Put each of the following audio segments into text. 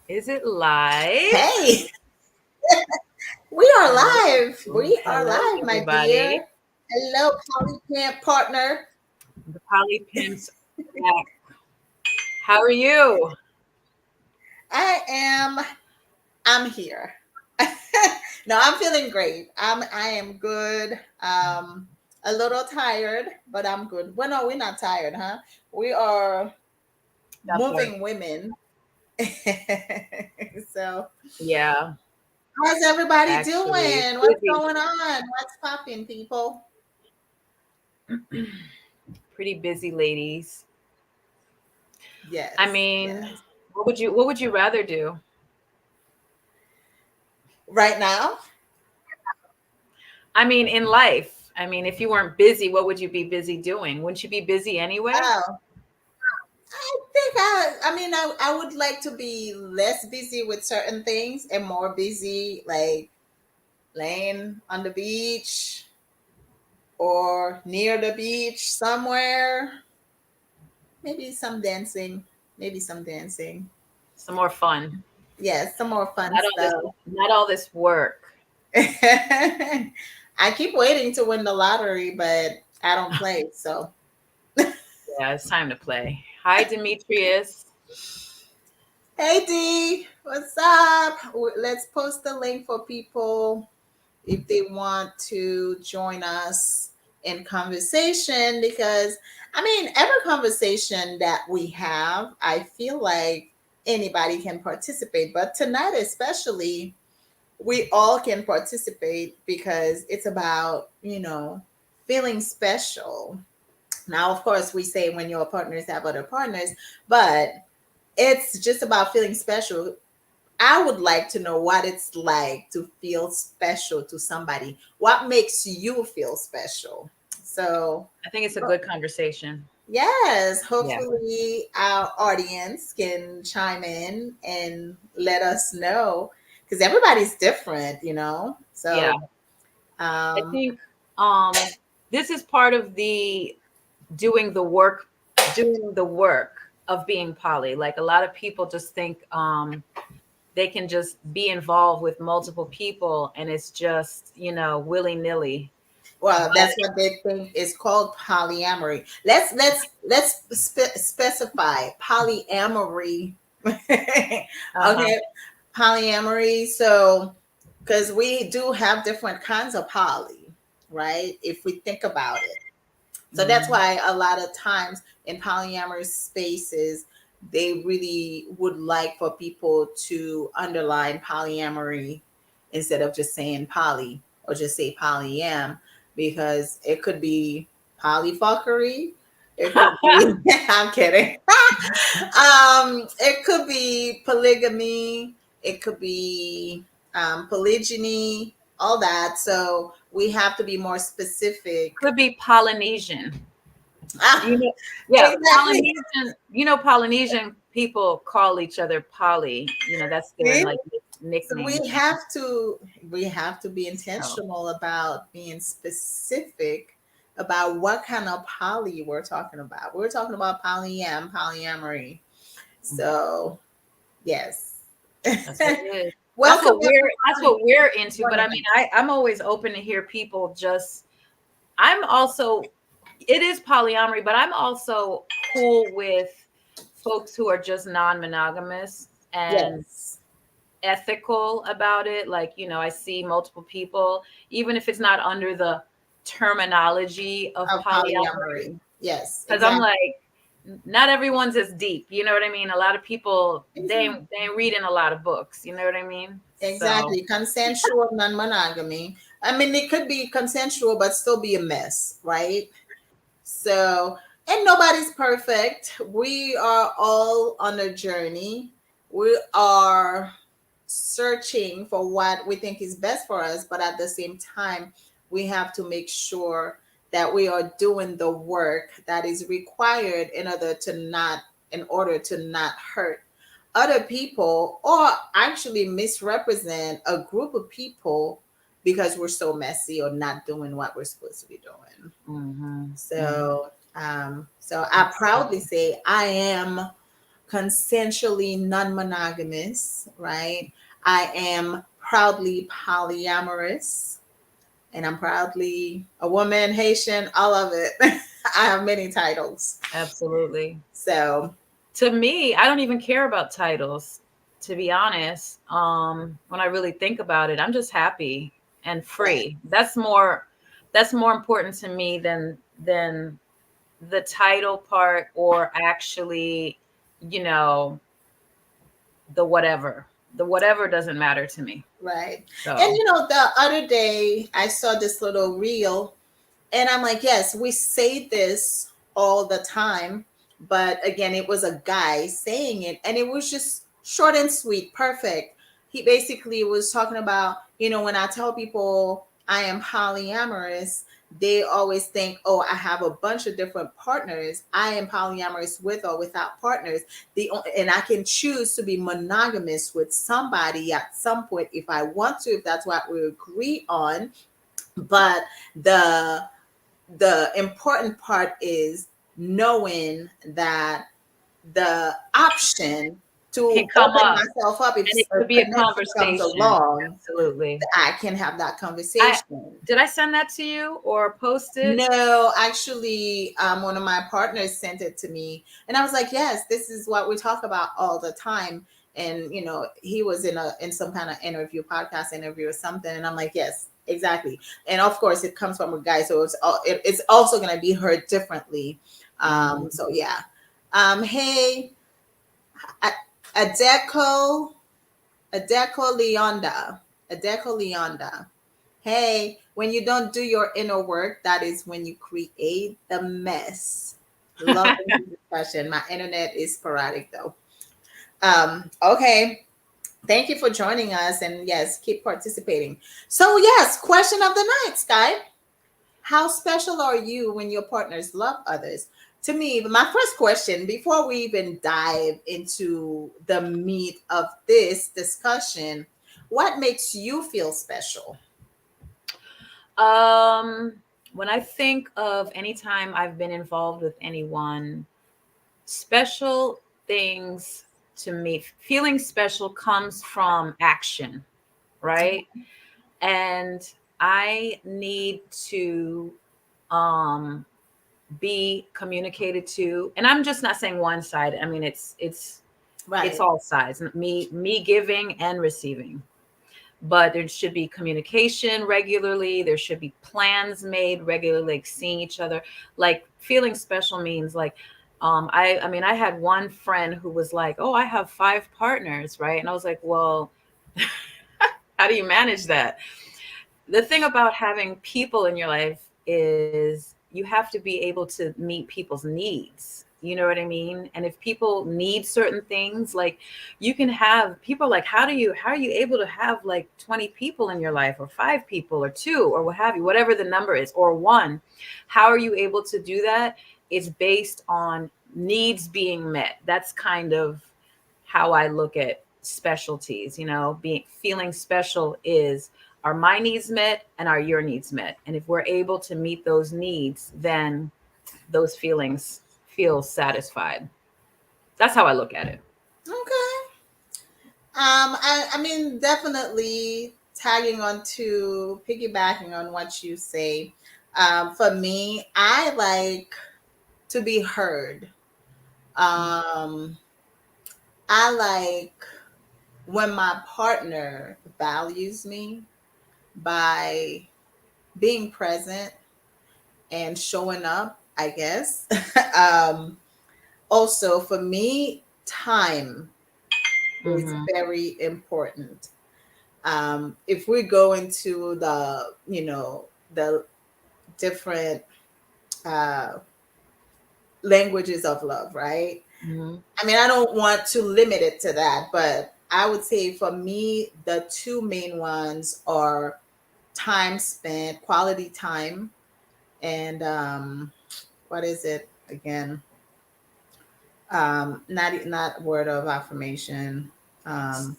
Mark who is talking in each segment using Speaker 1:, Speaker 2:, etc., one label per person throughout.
Speaker 1: Is it live?
Speaker 2: Hey, we are
Speaker 1: Hello.
Speaker 2: live. We are
Speaker 1: Hello,
Speaker 2: live, my
Speaker 1: everybody.
Speaker 2: dear. Hello, Polly Camp partner.
Speaker 1: The Polly Pimps are back. How are you?
Speaker 2: I am. I'm here. No, I'm feeling great. I am good. A little tired, but I'm good. Well, no, we're not tired, huh? We are
Speaker 1: That part.
Speaker 2: moving women. So,
Speaker 1: Yeah,
Speaker 2: how's everybody
Speaker 1: actually, it's
Speaker 2: doing? What's
Speaker 1: busy.
Speaker 2: going on? What's popping, people?
Speaker 1: Pretty busy, ladies. I
Speaker 2: Yes,
Speaker 1: mean,
Speaker 2: yes.
Speaker 1: what would you rather do?
Speaker 2: Right now.
Speaker 1: I mean, in life. I mean, if you weren't busy, what would you be busy doing? Wouldn't you be busy anyway?
Speaker 2: Oh, I would like to be less busy with certain things and more busy, like laying on the beach or near the beach somewhere. Maybe some dancing. Maybe some dancing.
Speaker 1: Some more fun.
Speaker 2: Yes, some more fun
Speaker 1: Not all this.
Speaker 2: stuff.
Speaker 1: Not all this work.
Speaker 2: I keep waiting to win the lottery, but I don't play. So,
Speaker 1: Yeah, it's time to play. Hi, Demetrius.
Speaker 2: hey D, what's up? Let's post the link for people if they want to join us in conversation, because every conversation that we have, I feel like anybody can participate, but tonight especially we all can participate because it's about feeling special. Now of course we say when your partners have other partners, but it's just about feeling special. I would like to know what it's like to feel special to somebody. What makes you feel special? So,
Speaker 1: I think it's a good conversation.
Speaker 2: yes,
Speaker 1: Yeah.
Speaker 2: hopefully our audience can chime in and let us know because everybody's different.
Speaker 1: Yeah.
Speaker 2: So,
Speaker 1: I
Speaker 2: um,
Speaker 1: think this is part of the doing the work doing the work of being poly. Like a lot of people just think they can just be involved with multiple people and it's just, willy-nilly.
Speaker 2: well,
Speaker 1: But
Speaker 2: that's what they think is called polyamory. Let's specify polyamory.
Speaker 1: uh-huh.
Speaker 2: Okay, polyamory. So, because we do have different kinds of poly, right? If we think about it. So that's
Speaker 1: Mhm.
Speaker 2: why a lot of times in polyamorous spaces, they really would like for people to underline polyamory instead of just saying poly or just say polyam, because it could be polyfuckery. It could be, I'm kidding. It could be polygamy. It could be polygyny, all that. So we have to be more specific.
Speaker 1: Could be Polynesian. You
Speaker 2: Ah,
Speaker 1: know, yeah,
Speaker 2: exactly.
Speaker 1: Polynesian people call each other Poly. That's their
Speaker 2: See?
Speaker 1: like
Speaker 2: So
Speaker 1: nickname
Speaker 2: we
Speaker 1: thing.
Speaker 2: have to be
Speaker 1: So
Speaker 2: intentional about being specific about what kind of poly we're talking about. We're talking about polyamory. So yes.
Speaker 1: that's what it is. That's
Speaker 2: Welcome
Speaker 1: what
Speaker 2: everyone.
Speaker 1: we're into. But
Speaker 2: Joining
Speaker 1: I
Speaker 2: us.
Speaker 1: mean, I'm always open to hear people just I'm also it is polyamory, but I'm also cool with folks who are just non-monogamous and
Speaker 2: Yes.
Speaker 1: ethical about it. Like, I see multiple people, even if it's not under the terminology of
Speaker 2: Of
Speaker 1: polyamory,
Speaker 2: polyamory. Yes,
Speaker 1: because I'm
Speaker 2: exactly.
Speaker 1: like, not everyone's as deep. You know what I mean? A lot of people they ain't reading a lot of books. You know what I mean? So
Speaker 2: Exactly. Consensual non-monogamy. It could be consensual but still be a mess, right? So, and nobody's perfect. We are all on a journey. We are searching for what we think is best for us, but at the same time, we have to make sure that we are doing the work that is required in order to not hurt other people or actually misrepresent a group of people because we're so messy or not doing what we're supposed to be doing.
Speaker 1: mhm, mhm.
Speaker 2: So I proudly say I am consensually non-monogamous, right? I am proudly polyamorous, and I'm proudly a woman, Haitian, all of it. I have many titles.
Speaker 1: Absolutely.
Speaker 2: So,
Speaker 1: To me, I don't even care about titles, to be honest. When I really think about it, I'm just happy and
Speaker 2: right,
Speaker 1: free. That's more important to me than the title part, or actually, you know, the whatever. The whatever doesn't matter to me.
Speaker 2: right. And
Speaker 1: So,
Speaker 2: the other day I saw this little reel, and I'm like, yes, we say this all the time. But again, it was a guy saying it, and it was just short and sweet, perfect. He basically was talking about, when I tell people I am polyamorous, they always think, oh, I have a bunch of different partners. I am polyamorous with or without partners. And I can choose to be monogamous with somebody at some point if I want to, if that's what we agree on. But the the important part is knowing that the option
Speaker 1: can
Speaker 2: to
Speaker 1: come
Speaker 2: open
Speaker 1: up,
Speaker 2: myself up if
Speaker 1: and it
Speaker 2: a
Speaker 1: could be a
Speaker 2: connection comes
Speaker 1: conversation.
Speaker 2: along,
Speaker 1: Absolutely.
Speaker 2: I can have that
Speaker 1: I
Speaker 2: conversation.
Speaker 1: did I send that to you or post it?
Speaker 2: No, actually, one of my partners sent it to me, and I was like, "Yes, this is what we talk about all the time." And he was in some kind of interview, podcast interview or something, and I'm like, "Yes, exactly." And of course, it comes from a guy, so it's also going to be heard differently.
Speaker 1: Mhm.
Speaker 2: So yeah. Hey, Adeco, Adeco Leonda, Adeco Leonda. Hey, when you don't do your inner work, that is when you create the mess. Loving the discussion. My internet is sporadic though. Okay. Thank you for joining us. And yes, keep participating. So, yes, question of the night, Sky. How special are you when your partners love others? To me, my first question, before we even dive into the meat of this discussion, what makes you feel special?
Speaker 1: Um, when I think of any time I've been involved with anyone, special things to me, feeling special comes from action, right? And I need to um be communicated to. And I'm just not saying one side. I mean, it's
Speaker 2: Right.
Speaker 1: all sides. Me giving and receiving. But there should be communication regularly. There should be plans made regularly, like seeing each other. Like feeling special means like, I mean, I had one friend who was like, oh, I have 5 partners, right? And I was like, well, how do you manage that? The thing about having people in your life is you have to be able to meet people's needs. You know what I mean? And if people need certain things, like you can have people like, how are you able to have like 20 people in your life, or 5 people, or 2, or what have you, whatever the number is, or 1? How are you able to do that? It's based on needs being met. That's kind of how I look at specialties, being feeling special is, are my needs met and are your needs met? And if we're able to meet those needs, then those feelings feel satisfied. That's how I look at it.
Speaker 2: Okay. I mean, definitely tagging on to piggybacking on what you say. For me, I like to be heard. Um, I like when my partner values me by being present and showing up, I guess. Also, for me, time is
Speaker 1: Hmm.
Speaker 2: very important. If we go into the different uh, languages of love, right?
Speaker 1: Hmm.
Speaker 2: I mean, I don't want to limit it to that, but I would say for me, the two main ones are time spent, quality time, and what is it again? Not word of affirmation. Um,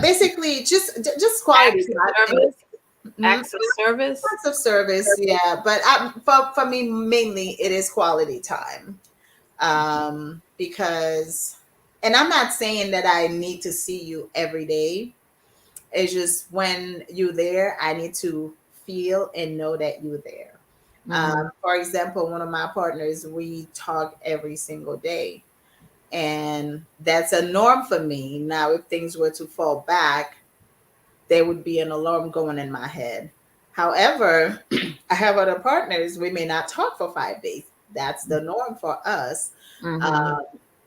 Speaker 2: Basically, just quality
Speaker 1: Acts of
Speaker 2: time.
Speaker 1: service.
Speaker 2: Mhm.
Speaker 1: Acts of service.
Speaker 2: Acts of service, yeah. But for me, mainly it is quality time. Because, and I'm not saying that I need to see you every day. It's just when you're there, I need to feel and know that you're there.
Speaker 1: Mhm.
Speaker 2: For example, one of my partners, we talk every single day, and that's a norm for me. Now, if things were to fall back, there would be an alarm going in my head. However, I have other partners, we may not talk for 5 days. That's the norm for us.
Speaker 1: Mhm.
Speaker 2: Um,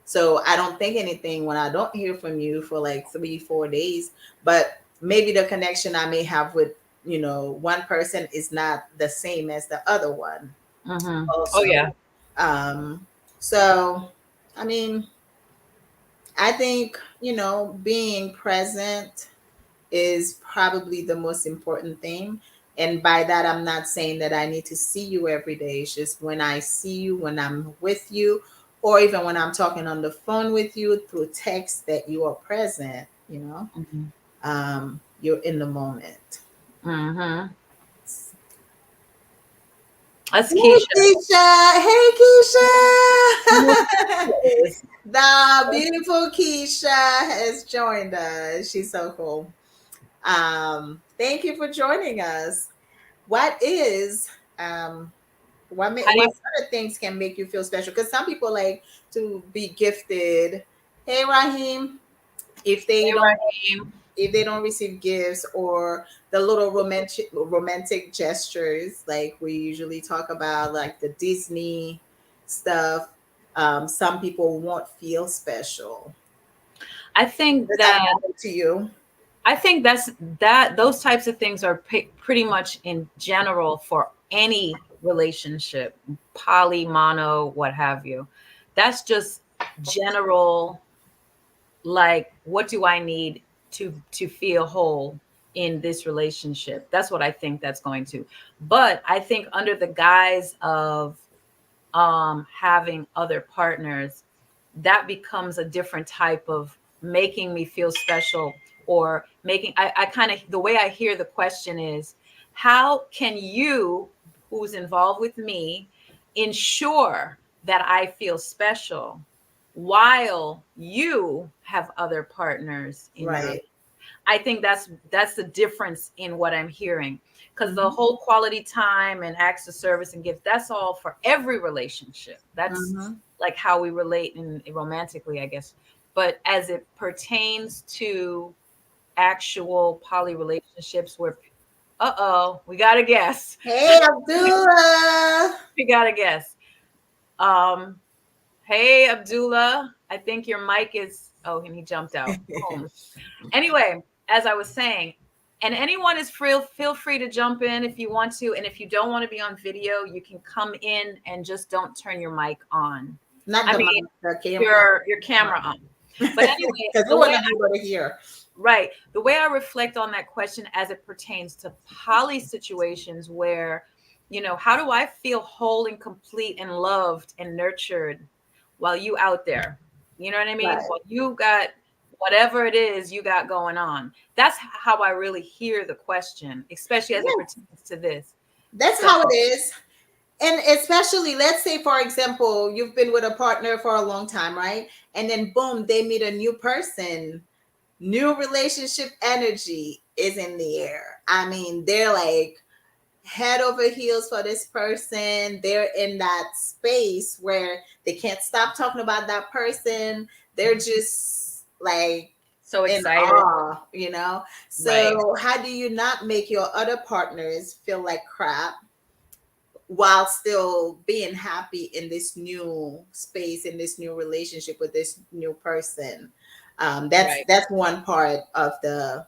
Speaker 2: so I don't think anything when I don't hear from you for like 3, 4 days, but maybe the connection I may have with, one person is not the same as the other one
Speaker 1: Mhm. Oh
Speaker 2: also.
Speaker 1: yeah.
Speaker 2: Um, so, I mean, I think, being present is probably the most important thing. And by that, I'm not saying that I need to see you every day. It's just when I see you, when I'm with you, or even when I'm talking on the phone with you through text, that you are present.
Speaker 1: Mhm.
Speaker 2: You're in the moment.
Speaker 1: Mhm. That's
Speaker 2: Hey,
Speaker 1: Keisha.
Speaker 2: Keisha. Hey, Keisha.
Speaker 1: Yes.
Speaker 2: The beautiful Keisha has joined us. She's so cool. Thank you for joining us. What is
Speaker 1: How do
Speaker 2: what
Speaker 1: you?
Speaker 2: other things can make you feel special? Because some people like to be gifted. Hey, Raheem, if they
Speaker 1: Hey,
Speaker 2: don't
Speaker 1: Raheem.
Speaker 2: if they don't receive gifts or the little romantic gestures, like we usually talk about, like the Disney stuff, some people won't feel special.
Speaker 1: I think
Speaker 2: Does that
Speaker 1: that
Speaker 2: happen to you?
Speaker 1: I think that's that those types of things are pretty much in general for any relationship, poly, mono, what have you. That's just general, like what do I need to feel whole in this relationship? That's what I think that's going to. But I think under the guise of having other partners, that becomes a different type of making me feel special, or making I kind of, the way I hear the question is, how can you, who's involved with me, ensure that I feel special while you have other partners in your.
Speaker 2: Right.
Speaker 1: I think that's the difference in what I'm hearing. Because the
Speaker 2: Hmm.
Speaker 1: whole quality time and acts of service and gift, that's all for every relationship. That's
Speaker 2: Hmm.
Speaker 1: like how we relate in romantically, I guess. But as it pertains to actual poly relationships where, we gotta guess.
Speaker 2: Hey, Abdullah.
Speaker 1: We gotta guess. Um, hey Abdullah, I think your mic is, oh, and he jumped out. Boom. Anyway, as I was saying, and anyone is free, feel free to jump in if you want to. And if you don't want to be on video, you can come in and just don't turn your mic on.
Speaker 2: Not
Speaker 1: I
Speaker 2: the
Speaker 1: mean,
Speaker 2: mic, the camera.
Speaker 1: your camera on. But anyway,
Speaker 2: Because we want to be able to hear.
Speaker 1: right, the way I reflect on that question as it pertains to poly situations where, how do I feel whole and complete and loved and nurtured while you out there? You know what I mean?
Speaker 2: Right.
Speaker 1: Well, you got whatever it is you got going on. That's how I really hear the question, especially as it
Speaker 2: Yes,
Speaker 1: pertains to this.
Speaker 2: that's
Speaker 1: So,
Speaker 2: how it is. And especially, let's say, for example, you've been with a partner for a long time, right? And then, boom, they meet a new person. New relationship energy is in the air. I mean, they're like head over heels for this person. They're in that space where they can't stop talking about that person. They're just like
Speaker 1: so
Speaker 2: in
Speaker 1: excited.
Speaker 2: awe.
Speaker 1: Right.
Speaker 2: So, how do you not make your other partners feel like crap while still being happy in this new space, in this new relationship with this new person? That's
Speaker 1: Right.
Speaker 2: that's one part of the,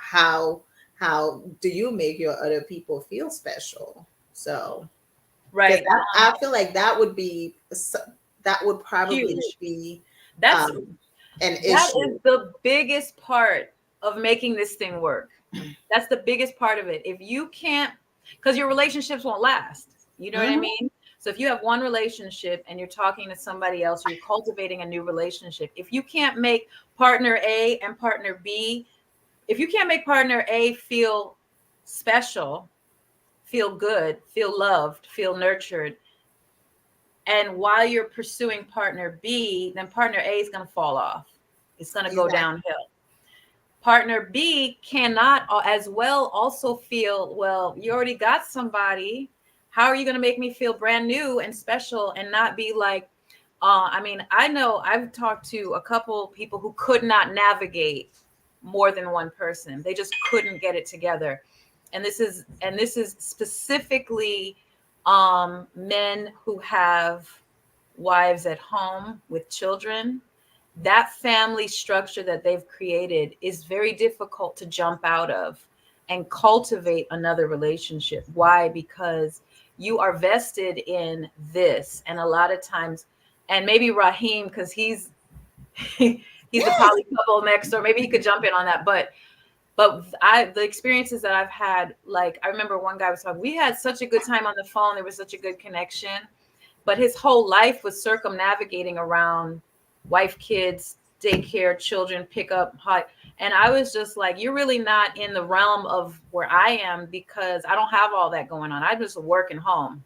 Speaker 2: how do you make your other people feel special? So, because
Speaker 1: Right.
Speaker 2: I feel like that would probably
Speaker 1: Huge.
Speaker 2: be
Speaker 1: That's
Speaker 2: um, an
Speaker 1: That is
Speaker 2: issue.
Speaker 1: the biggest part of making this thing work. That's the biggest part of it. If you can't, because your relationships won't last. You know what I
Speaker 2: Mhm.
Speaker 1: mean? So if you have one relationship and you're talking to somebody else, or you're cultivating a new relationship, if you can't make partner A and partner B, if you can't make partner A feel special, feel good, feel loved, feel nurtured, And while you're pursuing partner B, then partner A is going to fall off. It's going to go downhill. Partner B cannot as well also feel, well, you already got somebody. How are you going to make me feel brand new and special and not be like, I mean, I know I've talked to a couple people who could not navigate more than one person. They just couldn't get it together. And this is specifically men who have wives at home with children. That family structure that they've created is very difficult to jump out of and cultivate another relationship. Why? Because you are vested in this. And a lot of times, and maybe Raheem, because he's a poly couple next, or maybe he could jump in on that. But the experiences that I've had, like I remember one guy was talking, we had such a good time on the phone. There was such a good connection, but his whole life was circumnavigating around wife, kids, daycare, children, pickup. And I was just like, you're really not in the realm of where I am, because I don't have all that going on. I just working home.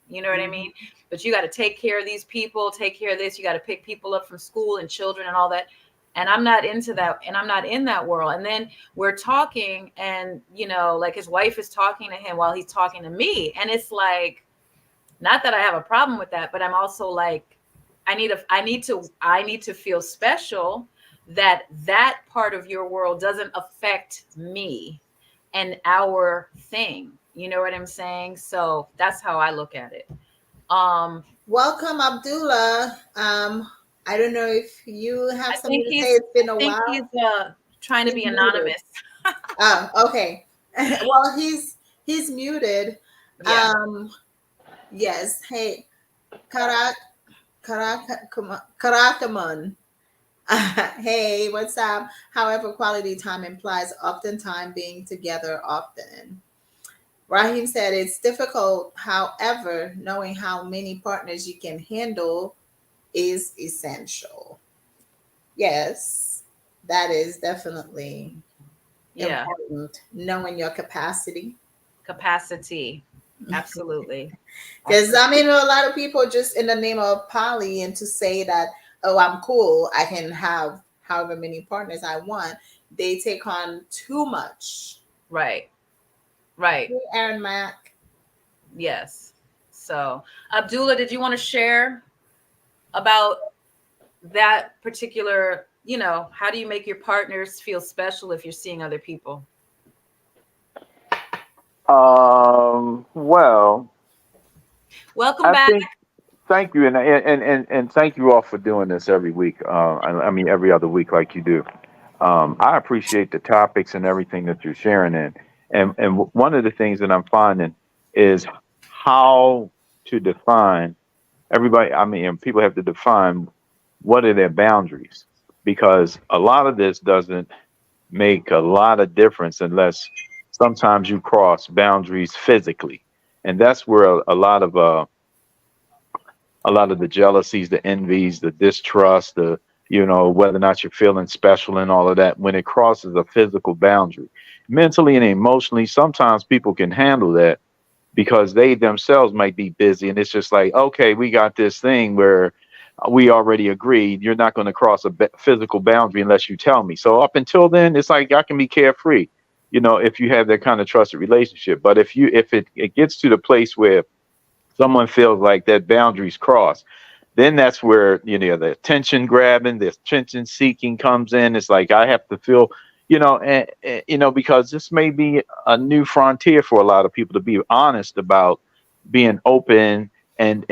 Speaker 1: You know what I mean? But you got to take care of these people, take care of this. You got to pick people up from school and children and all that. And I'm not into that. And I'm not in that world. And then we're talking, and, you know, like his wife is talking to him while he's talking to me. And it's like, not that I have a problem with that, but I'm also like, I need to feel special, that part of your world doesn't affect me and our thing. You know what I'm saying? So that's how I look at it.
Speaker 2: Welcome, Abdullah. I don't know if you have something to say. It's been a while.
Speaker 1: He's trying to be anonymous.
Speaker 2: Oh, okay. Well, he's muted.
Speaker 1: Yeah.
Speaker 2: Yes. Hey, Karakaman. Hey, what's up? However, quality time implies oftentimes being together often. Raheem said it's difficult. However, knowing how many partners you can handle is essential. Yes, that is definitely important. Knowing your capacity.
Speaker 1: Absolutely.
Speaker 2: Because I mean, a lot of people just in the name of poly, and to say that, oh, I'm cool, I can have however many partners I want, they take on too much.
Speaker 1: Right.
Speaker 2: Aaron Mack.
Speaker 1: Yes. So, Abdullah, did you want to share about that particular, you know, how do you make your partners feel special if you're seeing other people?
Speaker 3: Well,
Speaker 1: welcome back.
Speaker 3: Thank you, and thank you all for doing this every week. I mean, every other week, like you do. I appreciate the topics and everything that you're sharing in. And one of the things that I'm finding is how to define everybody. I mean, people have to define what are their boundaries, because a lot of this doesn't make a lot of difference unless sometimes you cross boundaries physically. And that's where a lot of the jealousies, the envies, the distrust, the, you know, whether or not you're feeling special and all of that, when it crosses a physical boundary, mentally and emotionally, sometimes people can handle that because they themselves might be busy. And it's just like, okay, we got this thing where we already agreed you're not going to cross a physical boundary unless you tell me. So up until then, it's like I can be carefree, you know, if you have that kind of trusted relationship. But if it gets to the place where someone feels like that boundary's crossed, then that's where, you know, the attention grabbing, the attention seeking comes in. It's like I have to feel, you know, and you know, because this may be a new frontier for a lot of people to be honest about being open and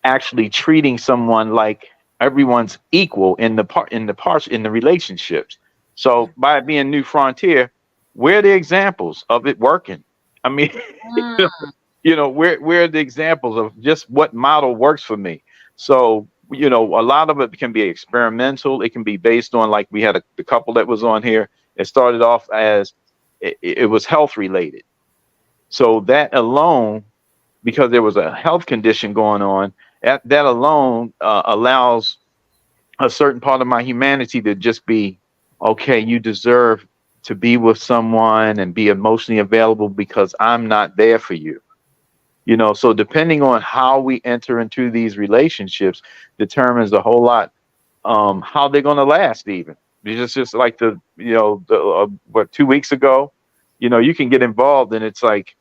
Speaker 3: actually treating someone like everyone's equal in the relationships. So by it being new frontier, where are the examples of it working? I mean, you know, where are the examples of just what model works for me? So, you know, a lot of it can be experimental. It can be based on, like we had the couple that was on here. It started off as it was health related. So that alone, because there was a health condition going on, that alone allows a certain part of my humanity to just be, okay, you deserve to be with someone and be emotionally available because I'm not there for you. You know, so depending on how we enter into these relationships determines a whole lot how they're going to last even. It's just like what 2 weeks ago, you can get involved and it's like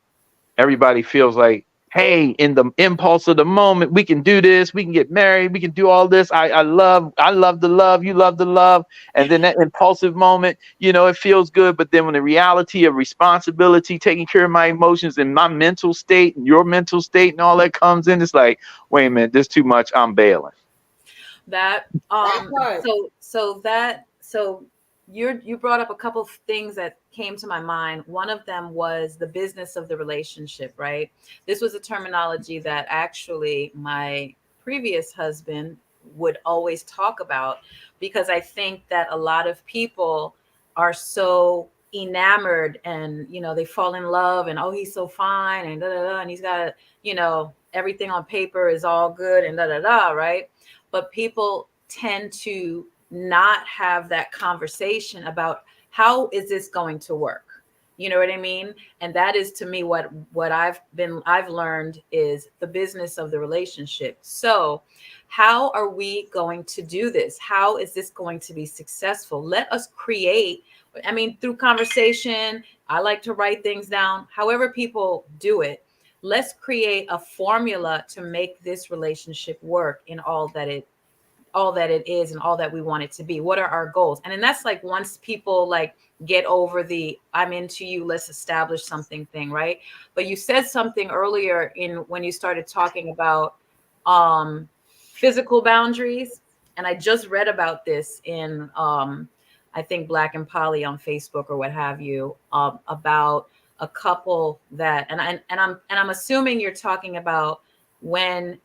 Speaker 3: everybody feels like, hey, in the impulse of the moment, we can do this, we can get married, we can do all this. I love the love, you love the love. And then that impulsive moment, it feels good. But then when the reality of responsibility, taking care of my emotions and my mental state and your mental state and all that comes in, it's like, wait a minute, this too much, I'm bailing.
Speaker 1: That
Speaker 2: That part.
Speaker 1: so you brought up a couple of things that came to my mind. One of them was the business of the relationship, right? This was a terminology that actually my previous husband would always talk about, because I think that a lot of people are so enamored and they fall in love and, oh, he's so fine and da da da, and he's got everything on paper is all good and da da da, right? But people tend to not have that conversation about how is this going to work. You know what I mean? And that is, to me, what I've learned is the business of the relationship. So how are we going to do this? How is this going to be successful? Let us create, I mean, through conversation. I like to write things down, however people do it. Let's create a formula to make this relationship work in all that it is and all that we want it to be. What are our goals? And then that's like, once people like get over the I'm into you, let's establish something thing, right? But you said something earlier when you started talking about physical boundaries, and I just read about this in I think Black and Poly on Facebook or what have you, about a couple that, I'm assuming you're talking about when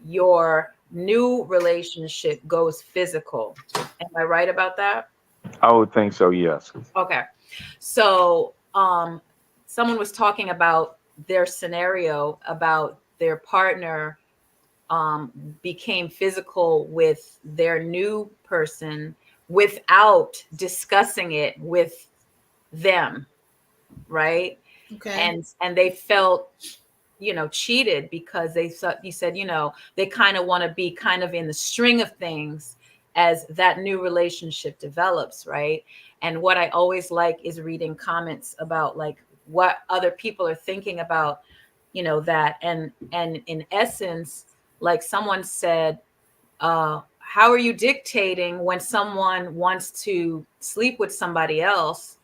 Speaker 1: your new relationship goes physical. Am I right about that?
Speaker 3: I would think so, yes.
Speaker 1: Okay. So someone was talking about their scenario about their partner became physical with their new person without discussing it with them, right?
Speaker 2: Okay.
Speaker 1: And they felt cheated, because you said they kind of want to be kind of in the string of things as that new relationship develops, right? And what I always like is reading comments about like what other people are thinking about that. And in essence, like someone said, how are you dictating when someone wants to sleep with somebody else?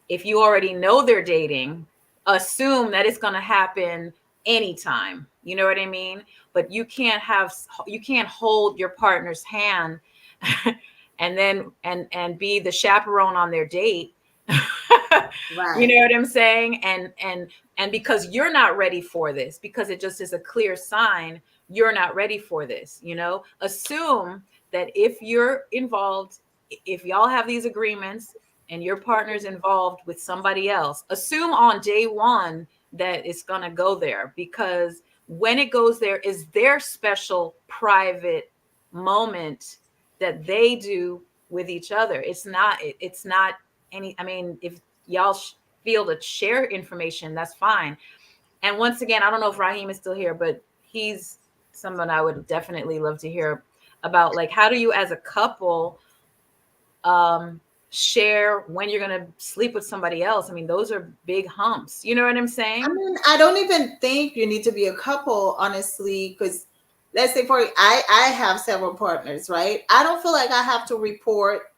Speaker 1: If you already know they're dating, assume that it's going to happen anytime. You know what I mean? But you can't hold your partner's hand and then be the chaperone on their date. You
Speaker 2: Right.
Speaker 1: know what I'm saying? And because you're not ready for this, because it just is a clear sign you're not ready for this, assume that if you're involved, if y'all have these agreements and your partner's involved with somebody else, assume on day one that it's going to go there, because when it goes there is their special private moment that they do with each other. It's not any, I mean, if y'all feel to share information, that's fine. And once again, I don't know if Raheem is still here, but he's someone I would definitely love to hear about, like, how do you as a couple share when you're going to sleep with somebody else? I mean, those are big humps. You know what I'm
Speaker 2: I
Speaker 1: saying?
Speaker 2: mean, I don't even think you need to be a couple, honestly, because let's say I have several partners, right? I don't feel like I have to report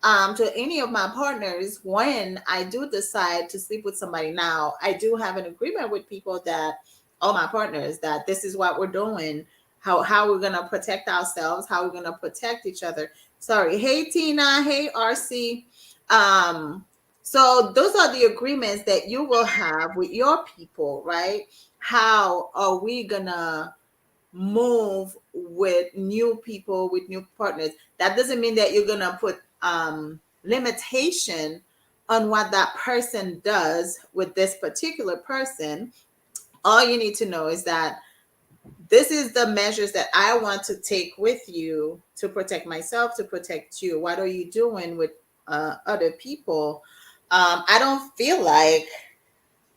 Speaker 2: to any of my partners when I do decide to sleep with somebody. Now, I do have an agreement with people, that all my partners, that this is what we're doing, how we're gonna protect ourselves, how we're gonna protect each other. Sorry. Hey Tina, hey RC. Um, so those are the agreements that you will have with your people, right? How are we gonna move with new people, with new partners? That doesn't mean that you're gonna put limitation on what that person does with this particular person. All you need to know is that this is the measures that I want to take with you to protect myself, to protect you. What are you doing with other people? I don't feel like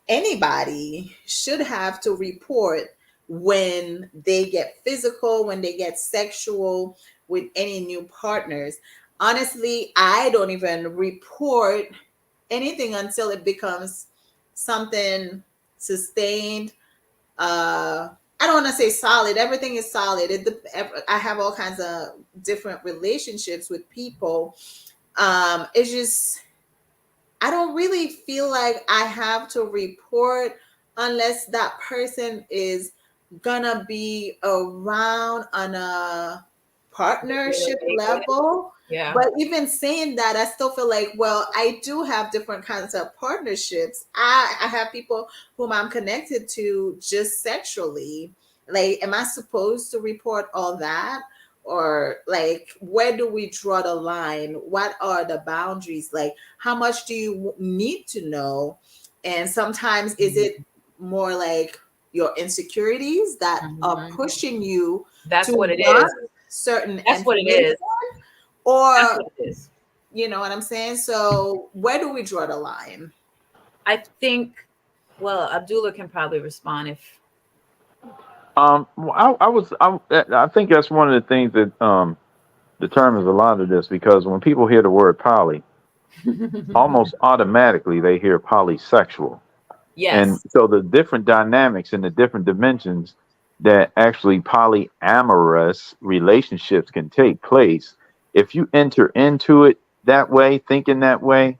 Speaker 2: anybody should have to report when they get physical, when they get sexual with any new partners. Honestly, I don't even report anything until it becomes something sustained. I don't want to say solid. Everything is solid. I have all kinds of different relationships with people. It's just I don't really feel like I have to report unless that person is gonna be around on a
Speaker 1: Regular
Speaker 2: partnership
Speaker 1: basis.
Speaker 2: level.
Speaker 1: Yeah.
Speaker 2: But even saying that, I still feel like, well, I do have different kinds of partnerships. I have people whom I'm connected to just sexually. Like, am I supposed to report all that? Or like, where do we draw the line? What are the boundaries? Like, how much do you need to know? And sometimes is it more like your insecurities that are
Speaker 1: Mhm.
Speaker 2: pushing you
Speaker 1: That's
Speaker 2: to
Speaker 1: what it is.
Speaker 2: want certain
Speaker 1: That's what it
Speaker 2: information,
Speaker 1: is. That's
Speaker 2: or
Speaker 1: what it is.
Speaker 2: you know what I'm saying? So where do we draw the line?
Speaker 1: I think, well, Abdullah can probably respond if.
Speaker 3: I think that's one of the things that determines a lot of this, because when people hear the word poly, almost automatically they hear polysexual. And
Speaker 1: Yes.
Speaker 3: so the different dynamics and the different dimensions that actually polyamorous relationships can take place, if you enter into it that way, thinking that way,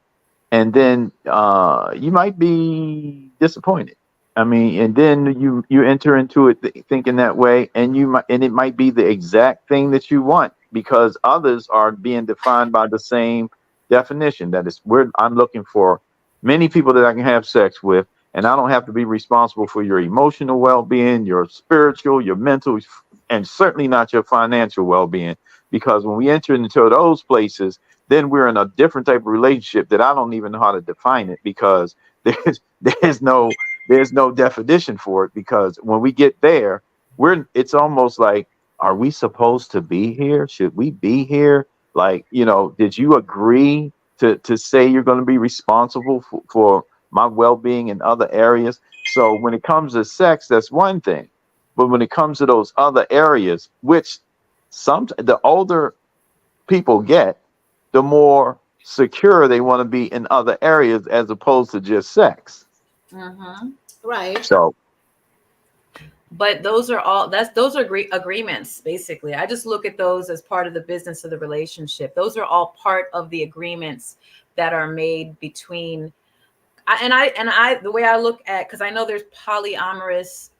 Speaker 3: and then you might be disappointed. I mean, and then you enter into it thinking that way, and it might be the exact thing that you want, because others are being defined by the same definition. That is, I'm looking for many people that I can have sex with, and I don't have to be responsible for your emotional well-being, your spiritual, your mental, and certainly not your financial well-being. Because when we enter into those places, then we're in a different type of relationship that I don't even know how to define it, because there's no there's no definition for it. Because when we get there, it's almost like, are we supposed to be here? Should we be here? Like, did you agree to say you're going to be responsible for my well-being in other areas? So when it comes to sex, that's one thing. But when it comes to those other areas, which the older people get, the more secure they want to be in other areas as opposed to just sex.
Speaker 1: Hmm.
Speaker 2: Right.
Speaker 3: So,
Speaker 1: But those are agreements, basically. I just look at those as part of the business of the relationship. Those are all part of the agreements that are made between. The way I look at, because I know there's polyamorous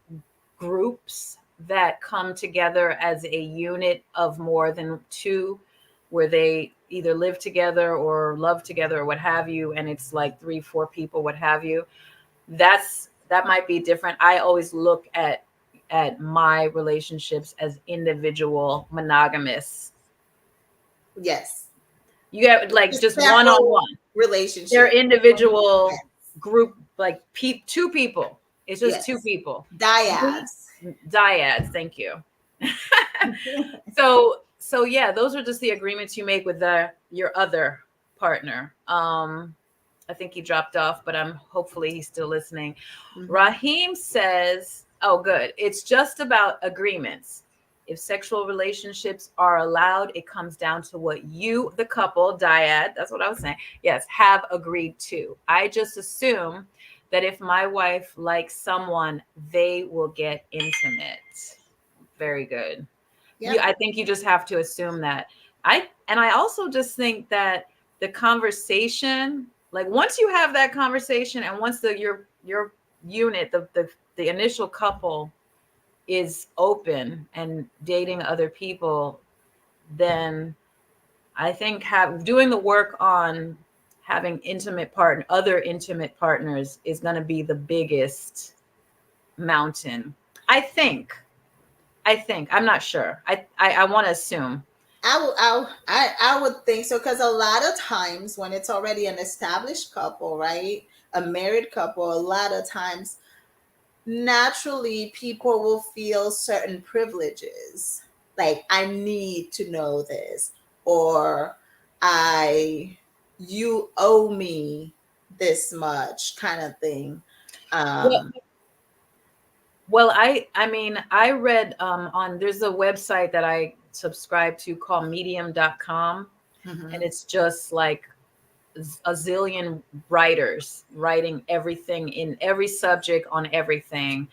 Speaker 1: groups that come together as a unit of more than two, where they either live together or love together or what have you, and it's like 3 4 people, what have you. That might be different. I always look at my relationships as individual monogamous.
Speaker 2: Yes.
Speaker 1: You have like
Speaker 2: Just
Speaker 1: just one on
Speaker 2: several
Speaker 1: one. They're
Speaker 2: relationships.
Speaker 1: individual group, like two people. It's just two
Speaker 2: Yes.
Speaker 1: people.
Speaker 2: Dyads.
Speaker 1: Dyads, thank you. So yeah, those are just the agreements you make with your other partner. I think he dropped off, but I'm hopefully he's still listening. Raheem says, oh good, it's just about agreements. If sexual relationships are allowed, it comes down to what you, the couple, dyad, that's what I was saying, yes, have agreed to. I just assume that if my wife likes someone, they will get intimate. Very good.
Speaker 2: Yep.
Speaker 1: I think you just have to assume that. I also just think that the conversation, like once you have that conversation, and once your unit, the initial couple is open and dating other people, then I think doing the work on having other intimate partners is going to be the biggest mountain. I think I'm not sure. I want to assume.
Speaker 2: I would think so, because a lot of times when it's already an established couple, right, a married couple, a lot of times naturally people will feel certain privileges, like I need to know this, or I you owe me this much, kind of thing.
Speaker 1: Well,
Speaker 2: Um,
Speaker 1: well, I mean, I read on there's a website that I subscribe to called medium.com, and
Speaker 2: mhm.
Speaker 1: it's just like a zillion writers writing everything in every subject on everything.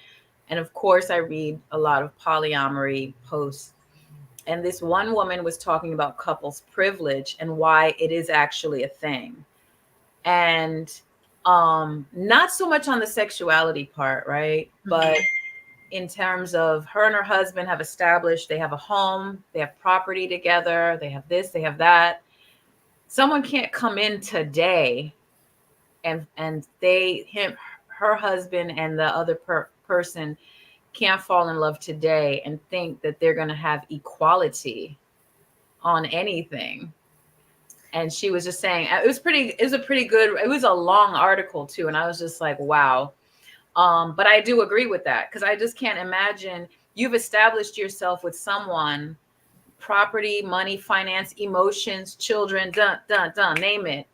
Speaker 1: And of course, I read a lot of polyamory posts. And this one woman was talking about couples privilege and why it is actually a thing. And not so much on the sexuality part, right? But
Speaker 2: Mhm.
Speaker 1: in terms of her and her husband have established they have a home, they have property together, they have this, they have that. Someone can't come in today and they him her husband and the other person can't fall in love today and think that they're going to have equality on anything. And she was just saying it was a pretty good, it was a long article too, and I was just like, wow. But I do agree with that, because I just can't imagine you've established yourself with someone, property, money, finance, emotions, children, done, done, done, name it.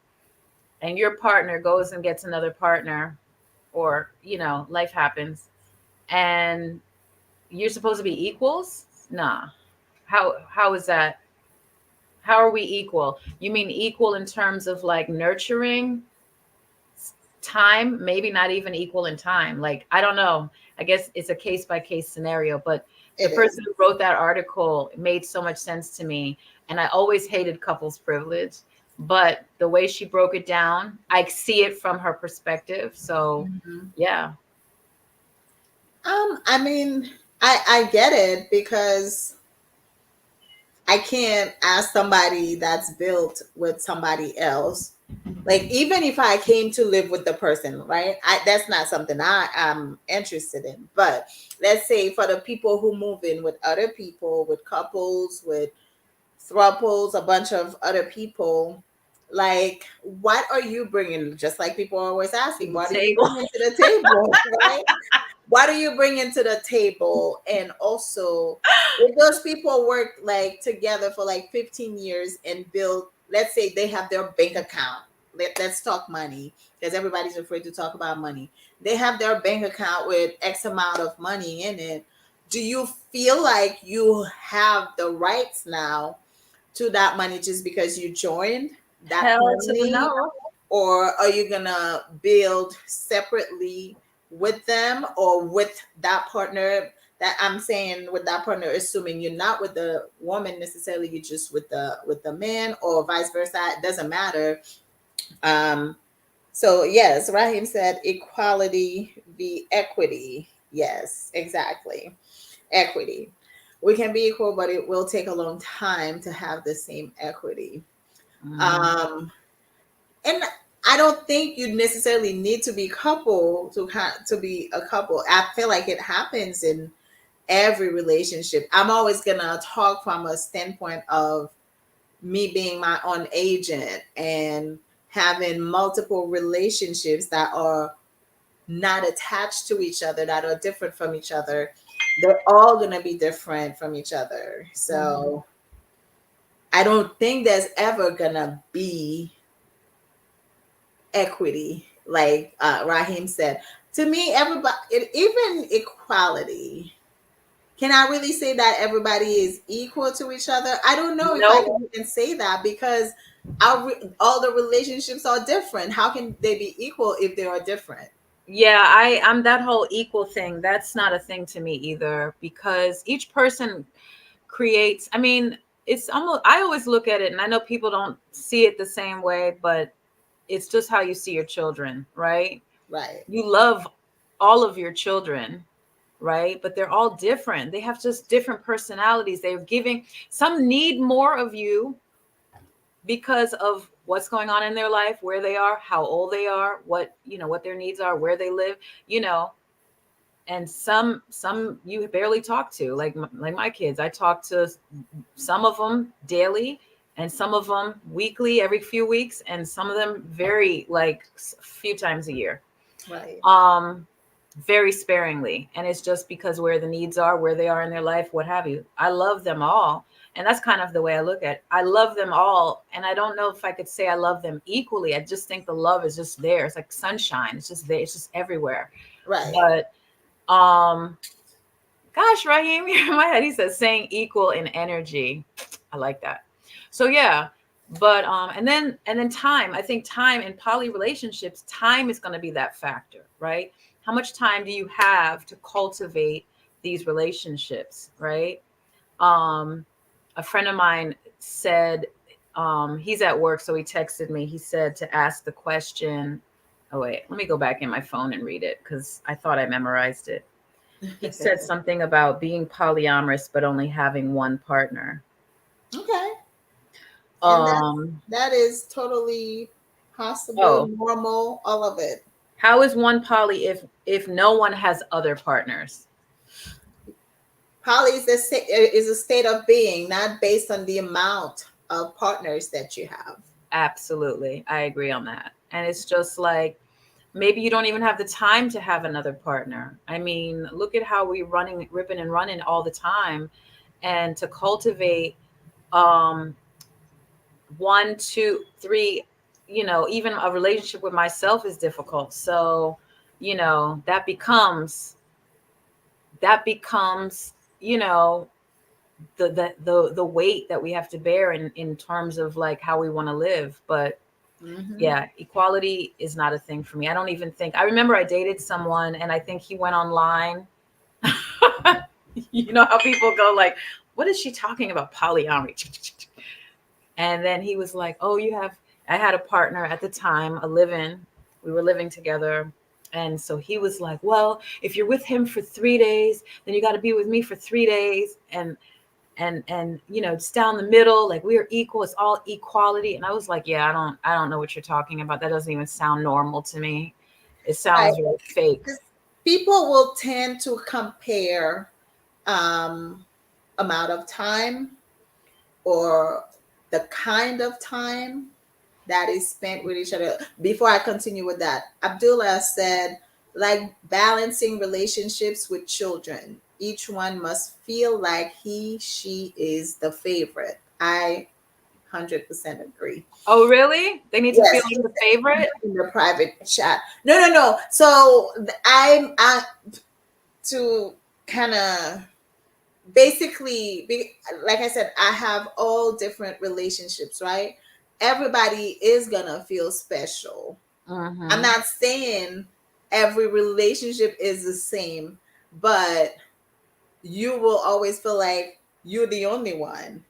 Speaker 1: And your partner goes and gets another partner, or, life happens, and you're supposed to be equals? Nah. How is that? How are we equal? You mean equal in terms of like nurturing time? Maybe not even equal in time. Like, I don't know. I guess it's a case by case scenario, but the
Speaker 2: It is.
Speaker 1: person who wrote that article made so much sense to me. And I always hated couples privilege, but the way she broke it down, I see it from her perspective. So,
Speaker 2: Mhm.
Speaker 1: yeah.
Speaker 2: I mean, I get it because I can't ask somebody that's built with somebody else. Like, even if I came to live with the person, right? That's not something I am interested in. But let's say for the people who move in with other people, with couples, with thruples, a bunch of other people, like, what are you bringing? Just like people are always asking,
Speaker 1: The
Speaker 2: what are you
Speaker 1: table.
Speaker 2: bringing to the table, right? What do you bring into the table? And also, if those people work like together for like 15 years and build, let's say they have their bank account. Let's talk money, because everybody's afraid to talk about money. They have their bank account with X amount of money in it. Do you feel like you have the rights now to that money just because you joined that
Speaker 1: Hell to the
Speaker 2: family?
Speaker 1: no.
Speaker 2: Or are you gonna build separately with them or with that partner? That I'm saying with that partner, assuming you're not with the woman necessarily, you're just with the man, or vice versa. It doesn't matter. um so yes, Rahim said equality v equity. Yes, exactly. Equity. We can be equal, but it will take a long time to have the same equity.
Speaker 1: Mhm.
Speaker 2: um and I don't think you necessarily need to be couple to be a couple. I feel like it happens in every relationship. I'm always gonna talk from a standpoint of me being my own agent and having multiple relationships that are not attached to each other, that are different from each other. They're all gonna be different from each other.
Speaker 1: Mhm.
Speaker 2: So I don't think there's ever gonna be equity, like Raheem said. To me, everybody, even equality. Can I really say that everybody is equal to each other? I don't know if I
Speaker 1: Nope.
Speaker 2: can even say that, because all the relationships are different. How can they be equal if they are different?
Speaker 1: Yeah, I'm that whole equal thing. That's not a thing to me either, because each person creates, I mean, it's almost, I always look at it, and I know people don't see it the same way, but it's just how you see your children, right?
Speaker 2: Right.
Speaker 1: You love all of your children, right? But they're all different. They have just different personalities. They're giving, some need more of you because of what's going on in their life, where they are, how old they are, what their needs are, where they live, you know. And some you barely talk to, like my kids. I talk to some of them daily, and some of them weekly, every few weeks, and some of them very like few times a year.
Speaker 2: Right.
Speaker 1: um very sparingly, and it's just because where the needs are, where they are in their life, what have you. I love them all, and that's kind of the way I look at it. I love them all, and I don't know if I could say I love them equally. I just think the love is just there. It's like sunshine. It's just there. It's just everywhere.
Speaker 2: Right.
Speaker 1: But gosh, Raheem, you're in my head. He says saying equal in energy. I like that. So yeah, but and then time. I think time in poly relationships, time is going to be that factor, right? How much time do you have to cultivate these relationships, right? Um, a friend of mine said, he's at work, so he texted me. He said to ask the question. Oh wait, let me go back in my phone and read it because I thought I memorized it. He said something about being polyamorous but only having one partner.
Speaker 2: Okay. And
Speaker 1: Um,
Speaker 2: that is totally possible,
Speaker 1: oh,
Speaker 2: normal, all of it.
Speaker 1: how is one poly if no one has other partners?
Speaker 2: Poly is a state of being, not based on the amount of partners that you have.
Speaker 1: Absolutely. I agree on that. And it's just like maybe you don't even have the time to have another partner. I mean, look at how we running, ripping and running all the time. And to cultivate um one, two, three, even a relationship with myself is difficult. So, that becomes, you know, the weight that we have to bear in terms of like how we want to live. But
Speaker 2: Mm-hmm.
Speaker 1: yeah, equality is not a thing for me. I don't even think I remember I dated someone and I think he went online. You know how people go like, what is she talking about? Polyamory. And then he was like, oh, I had a partner at the time, we were living together. And so he was like, well, if you're with him for 3 days, then you got to be with me for 3 days. And it's down the middle, like we are equal, it's all equality. And I was like, yeah, I don't know what you're talking about. That doesn't even sound normal to me. It
Speaker 2: Right.
Speaker 1: sounds really fake.
Speaker 2: People will tend to compare um, amount of time or the kind of time that is spent with each other. Before I continue with that, Abdullah said, like balancing relationships with children, each one must feel like she is the favorite. I 100% agree.
Speaker 1: Oh really? They need to feel
Speaker 2: Yes,
Speaker 1: like the favorite?
Speaker 2: in the private chat. No. So I to kind of basically like I said, I have all different relationships, right? Everybody is gonna feel special. I'm
Speaker 1: Mm-hmm.
Speaker 2: not saying every relationship is the same, but you will always feel like you're the only one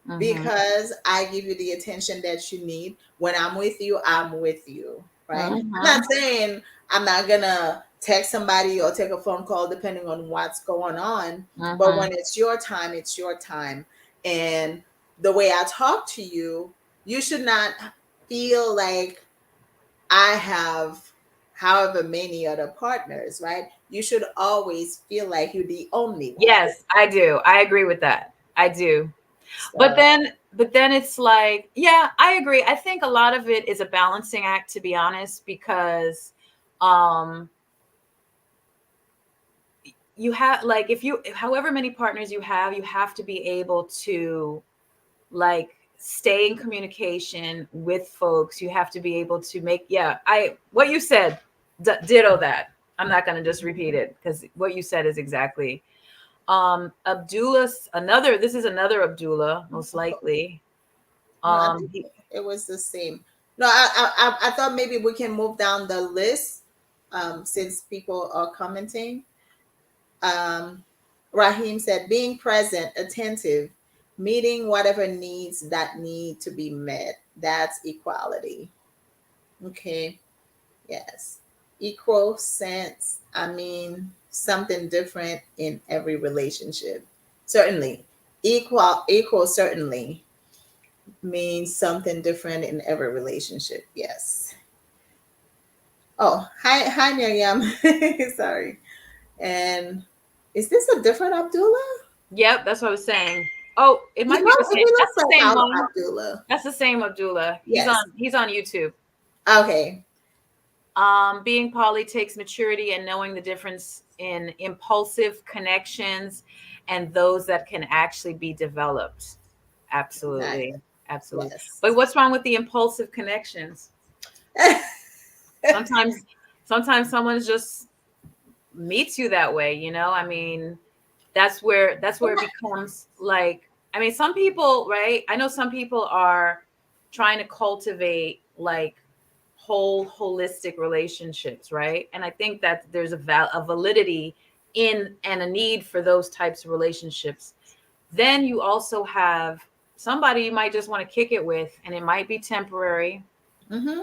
Speaker 1: Mm-hmm.
Speaker 2: because I give you the attention that you need. When I'm with you, I'm with you, right? I'm
Speaker 1: Mm-hmm.
Speaker 2: not saying I'm not gonna text somebody or take a phone call depending on what's going on, but
Speaker 1: Mm-hmm.
Speaker 2: when it's your time, it's your time. And the way I talk to you, you should not feel like I have however many other partners, right? You should always feel like you're the only one.
Speaker 1: Yes, I do. I agree with that. I do. But
Speaker 2: So,
Speaker 1: then it's like, yeah, I agree. I think a lot of it is a balancing act, to be honest, because um you have like however many partners you have to be able to like stay in communication with folks. You have to be able to make, yeah, what you said, ditto that. I'm not going to just repeat it because what you said is exactly. Abdullah, this is another Abdullah, most likely.
Speaker 2: no, I think
Speaker 1: He,
Speaker 2: it was the same. No, I thought maybe we can move down the list since people are commenting. Um, Raheem said, being present, attentive, meeting whatever needs that need to be met. That's equality. Okay. Yes. Equal sense. I mean, something different in every relationship. Certainly. Equal certainly means something different in every relationship. Yes. Oh, hi, Miriam. Sorry. And is this a different Abdullah?
Speaker 1: yep, that's what I was saying. Oh, it might be the
Speaker 2: He
Speaker 1: same. That's
Speaker 2: looks
Speaker 1: the
Speaker 2: like
Speaker 1: same
Speaker 2: our
Speaker 1: one.
Speaker 2: Abdullah.
Speaker 1: That's the same Abdullah. He's on
Speaker 2: Yes.
Speaker 1: he's on YouTube.
Speaker 2: Okay.
Speaker 1: Being poly takes maturity and knowing the difference in impulsive connections and those that can actually be developed.
Speaker 2: Nice.
Speaker 1: Absolutely. Absolutely.
Speaker 2: Yes.
Speaker 1: But what's wrong with the impulsive connections? Sometimes sometimes someone's just meets you that way, you know? I mean, that's where it becomes like, I mean, some people, right? I know some people are trying to cultivate like holistic relationships, right? And I think that there's a validity in and a need for those types of relationships. Then you also have somebody you might just want to kick it with, and it might be temporary.
Speaker 2: Mm-hmm.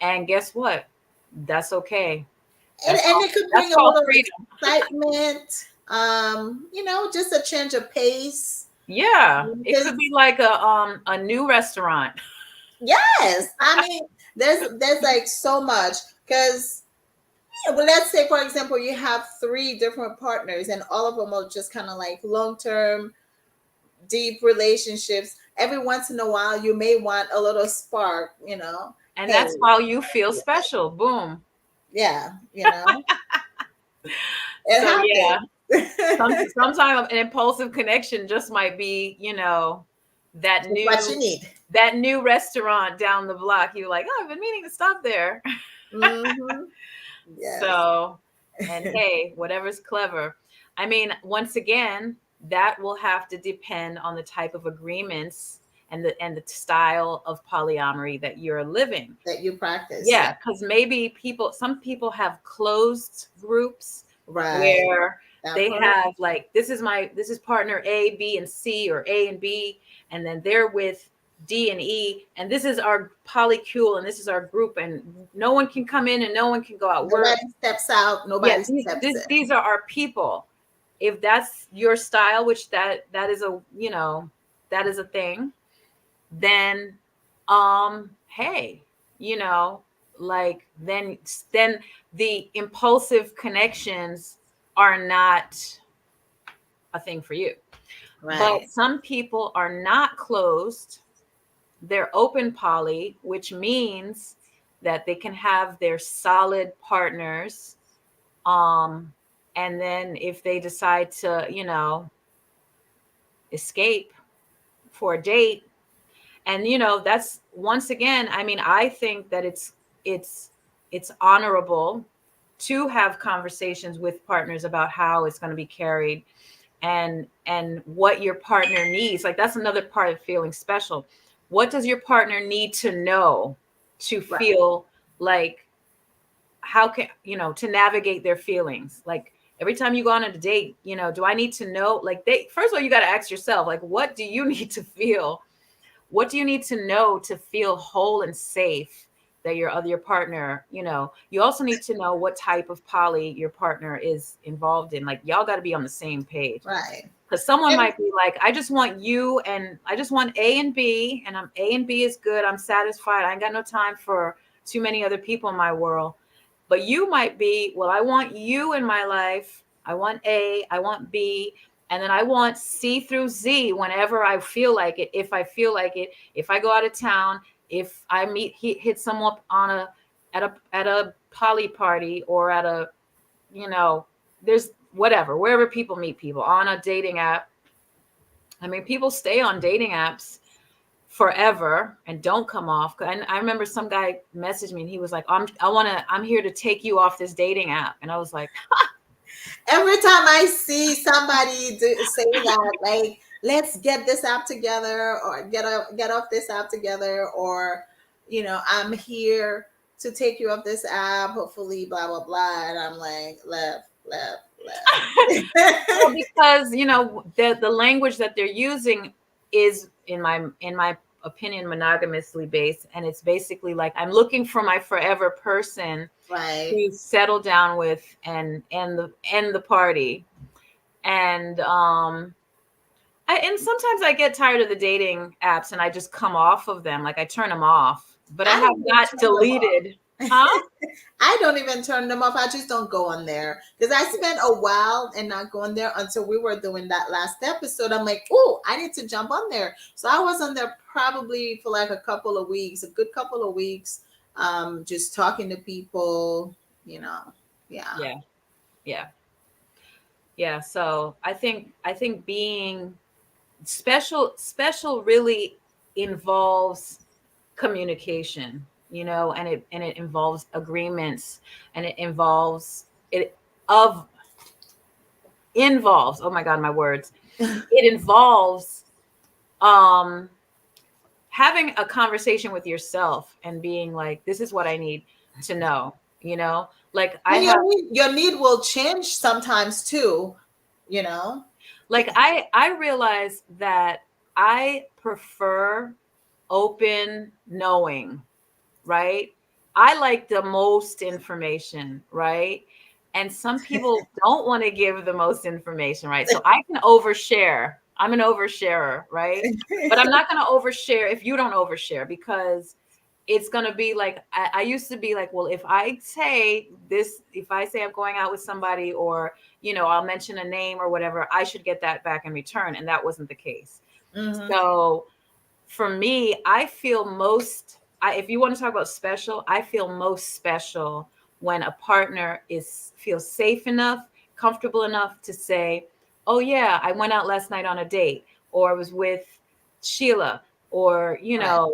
Speaker 1: And guess what? That's okay.
Speaker 2: And
Speaker 1: Called,
Speaker 2: it could
Speaker 1: that's
Speaker 2: bring a
Speaker 1: called
Speaker 2: little
Speaker 1: freedom.
Speaker 2: excitement, just a change of pace.
Speaker 1: Yeah, it
Speaker 2: Because
Speaker 1: could be like a new restaurant.
Speaker 2: yes, I mean, there's like so much because well, let's say for example you have three different partners and all of them are just kind of like long-term deep relationships. Every once in a while you may want a little spark,
Speaker 1: And
Speaker 2: hey,
Speaker 1: that's how you feel special. Boom.
Speaker 2: yeah, it
Speaker 1: So yeah,
Speaker 2: happens.
Speaker 1: sometimes an impulsive connection just might be, that
Speaker 2: It's what you need.
Speaker 1: new restaurant down the block. You're like, oh, I've been meaning to stop there.
Speaker 2: Mm-hmm. Yes.
Speaker 1: So, and hey, whatever's clever. I mean, once again, that will have to depend on the type of agreements and the style of polyamory that you're living.
Speaker 2: That you practice.
Speaker 1: Yeah, because maybe some people have closed groups
Speaker 2: Right.
Speaker 1: where
Speaker 2: That
Speaker 1: they
Speaker 2: part.
Speaker 1: have like this is partner A, B, and C, or A and B, and then they're with D and E, and this is our polycule, and this is our group, and no one can come in and no one can go out.
Speaker 2: Nobody steps out.
Speaker 1: Yeah,
Speaker 2: Nobody steps in.
Speaker 1: these are our people. If that's your style, which that is that is a thing, then hey, like then the impulsive connections are not a thing for you.
Speaker 2: Right.
Speaker 1: But some people are not closed. They're open poly, which means that they can have their solid partners. And then if they decide to, escape for a date, and that's once again, I mean, I think that it's honorable to have conversations with partners about how it's going to be carried and what your partner needs. Like that's another part of feeling special. What does your partner need to know to feel like, how can to navigate their feelings? Like every time you go on a date, do I need to know, like, first of all, you got to ask yourself, like, what do you need to feel? What do you need to know to feel whole and safe that your partner, you also need to know what type of poly your partner is involved in. Like y'all got to be on the same page.
Speaker 2: Right.
Speaker 1: Because someone might be like, I just want you and I just want A and B, and A and B is good. I'm satisfied. I ain't got no time for too many other people in my world. But you might be, well, I want you in my life. I want A, I want B, and then I want C through Z whenever I feel like it. If I feel like it, if I go out of town, if I hit someone on at a poly party or at a, there's whatever, wherever people meet people on a dating app. I mean, people stay on dating apps forever and don't come off. And I remember some guy messaged me and he was like, I'm here to take you off this dating app. And I was like,
Speaker 2: every time I see somebody say that, like, let's get this app together or get off this app together, or, I'm here to take you off this app, hopefully, blah, blah, blah. And I'm like, left.
Speaker 1: well, because, the language that they're using is, in my opinion, monogamously based. And it's basically like, I'm looking for my forever person to settle down with and end the party. And and sometimes I get tired of the dating apps and I just come off of them. Like I turn them off, but I have not deleted. Huh?
Speaker 2: I don't even turn them off. I just don't go on there because I spent a while and not going there until we were doing that last episode. I'm like, oh, I need to jump on there. So I was on there probably for like a good couple of weeks, just talking to people, Yeah.
Speaker 1: So I think being special really involves communication, and it involves agreements, and it involves it of involves, oh my God, my words. It involves having a conversation with yourself and being like, this is what I need to know, you know? Like I
Speaker 2: And
Speaker 1: have
Speaker 2: your need will change sometimes too, you know?
Speaker 1: like I realize that I prefer open knowing, right? I like the most information, right? And some people don't want to give the most information, right? So I can overshare. I'm an oversharer, right? But I'm not going to overshare if you don't overshare, because it's going to be like I used to be like, well, if I say this, if I say I'm going out with somebody, or I'll mention a name or whatever, I should get that back in return, and that wasn't the case.
Speaker 2: Mhm.
Speaker 1: So for me, I feel if you want to talk about special, I feel most special when a partner feels safe enough, comfortable enough to say, oh yeah, I went out last night on a date, or I was with Sheila, or
Speaker 2: Right.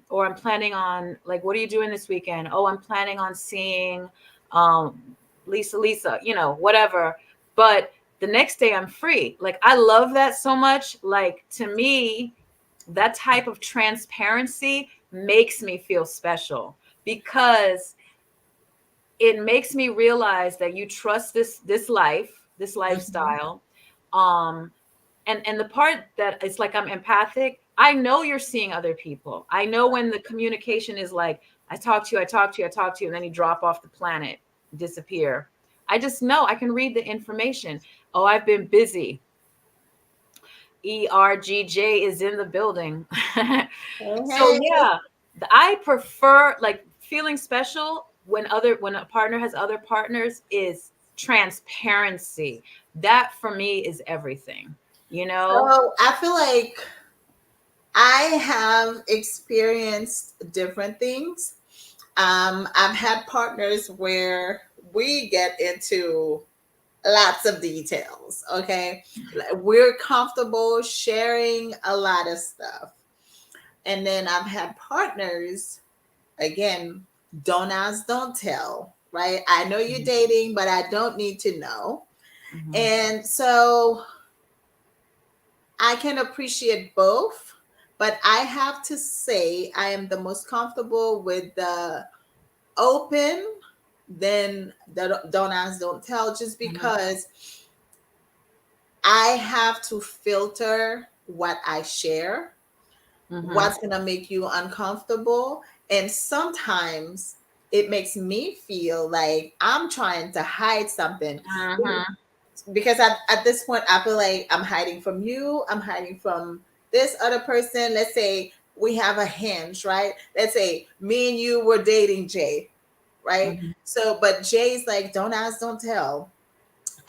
Speaker 1: or I'm planning on, like, what are you doing this weekend? Oh, I'm planning on seeing um Lisa, whatever. But the next day I'm free. Like, I love that so much. Like, to me, that type of transparency makes me feel special, because it makes me realize that you trust this
Speaker 2: Mhm.
Speaker 1: lifestyle. um and the part that it's like I'm empathic, I know you're seeing other people. I know when the communication is like, I talk to you, I talk to you, I talk to you, and then you drop off the planet, disappear. I just know, I can read the information. Oh, I've been busy. ERGJ is in the building. So
Speaker 2: Hey,
Speaker 1: yeah, I prefer, like, feeling special when a partner has other partners is transparency. That for me is everything, you know?
Speaker 2: so I feel like I have experienced different things. I've had partners where we get into lots of details. Okay. Like, we're comfortable sharing a lot of stuff. And then I've had partners, again, don't ask, don't tell, right? I know you're dating, but I don't need to know.
Speaker 1: Mhm.
Speaker 2: And so I can appreciate both, but I have to say I am the most comfortable with the open than the don't ask, don't tell, just
Speaker 1: Mhm.
Speaker 2: because I have to filter what I share,
Speaker 1: Mhm.
Speaker 2: what's going to make you uncomfortable. And sometimes it makes me feel like I'm trying to hide something,
Speaker 1: Mhm.
Speaker 2: because at this point I feel like I'm hiding from you, I'm hiding from this other person. Let's say we have a hinge, right? Let's say me and you were dating Jay, right?
Speaker 1: Mhm.
Speaker 2: So but Jay's like, don't ask, don't tell.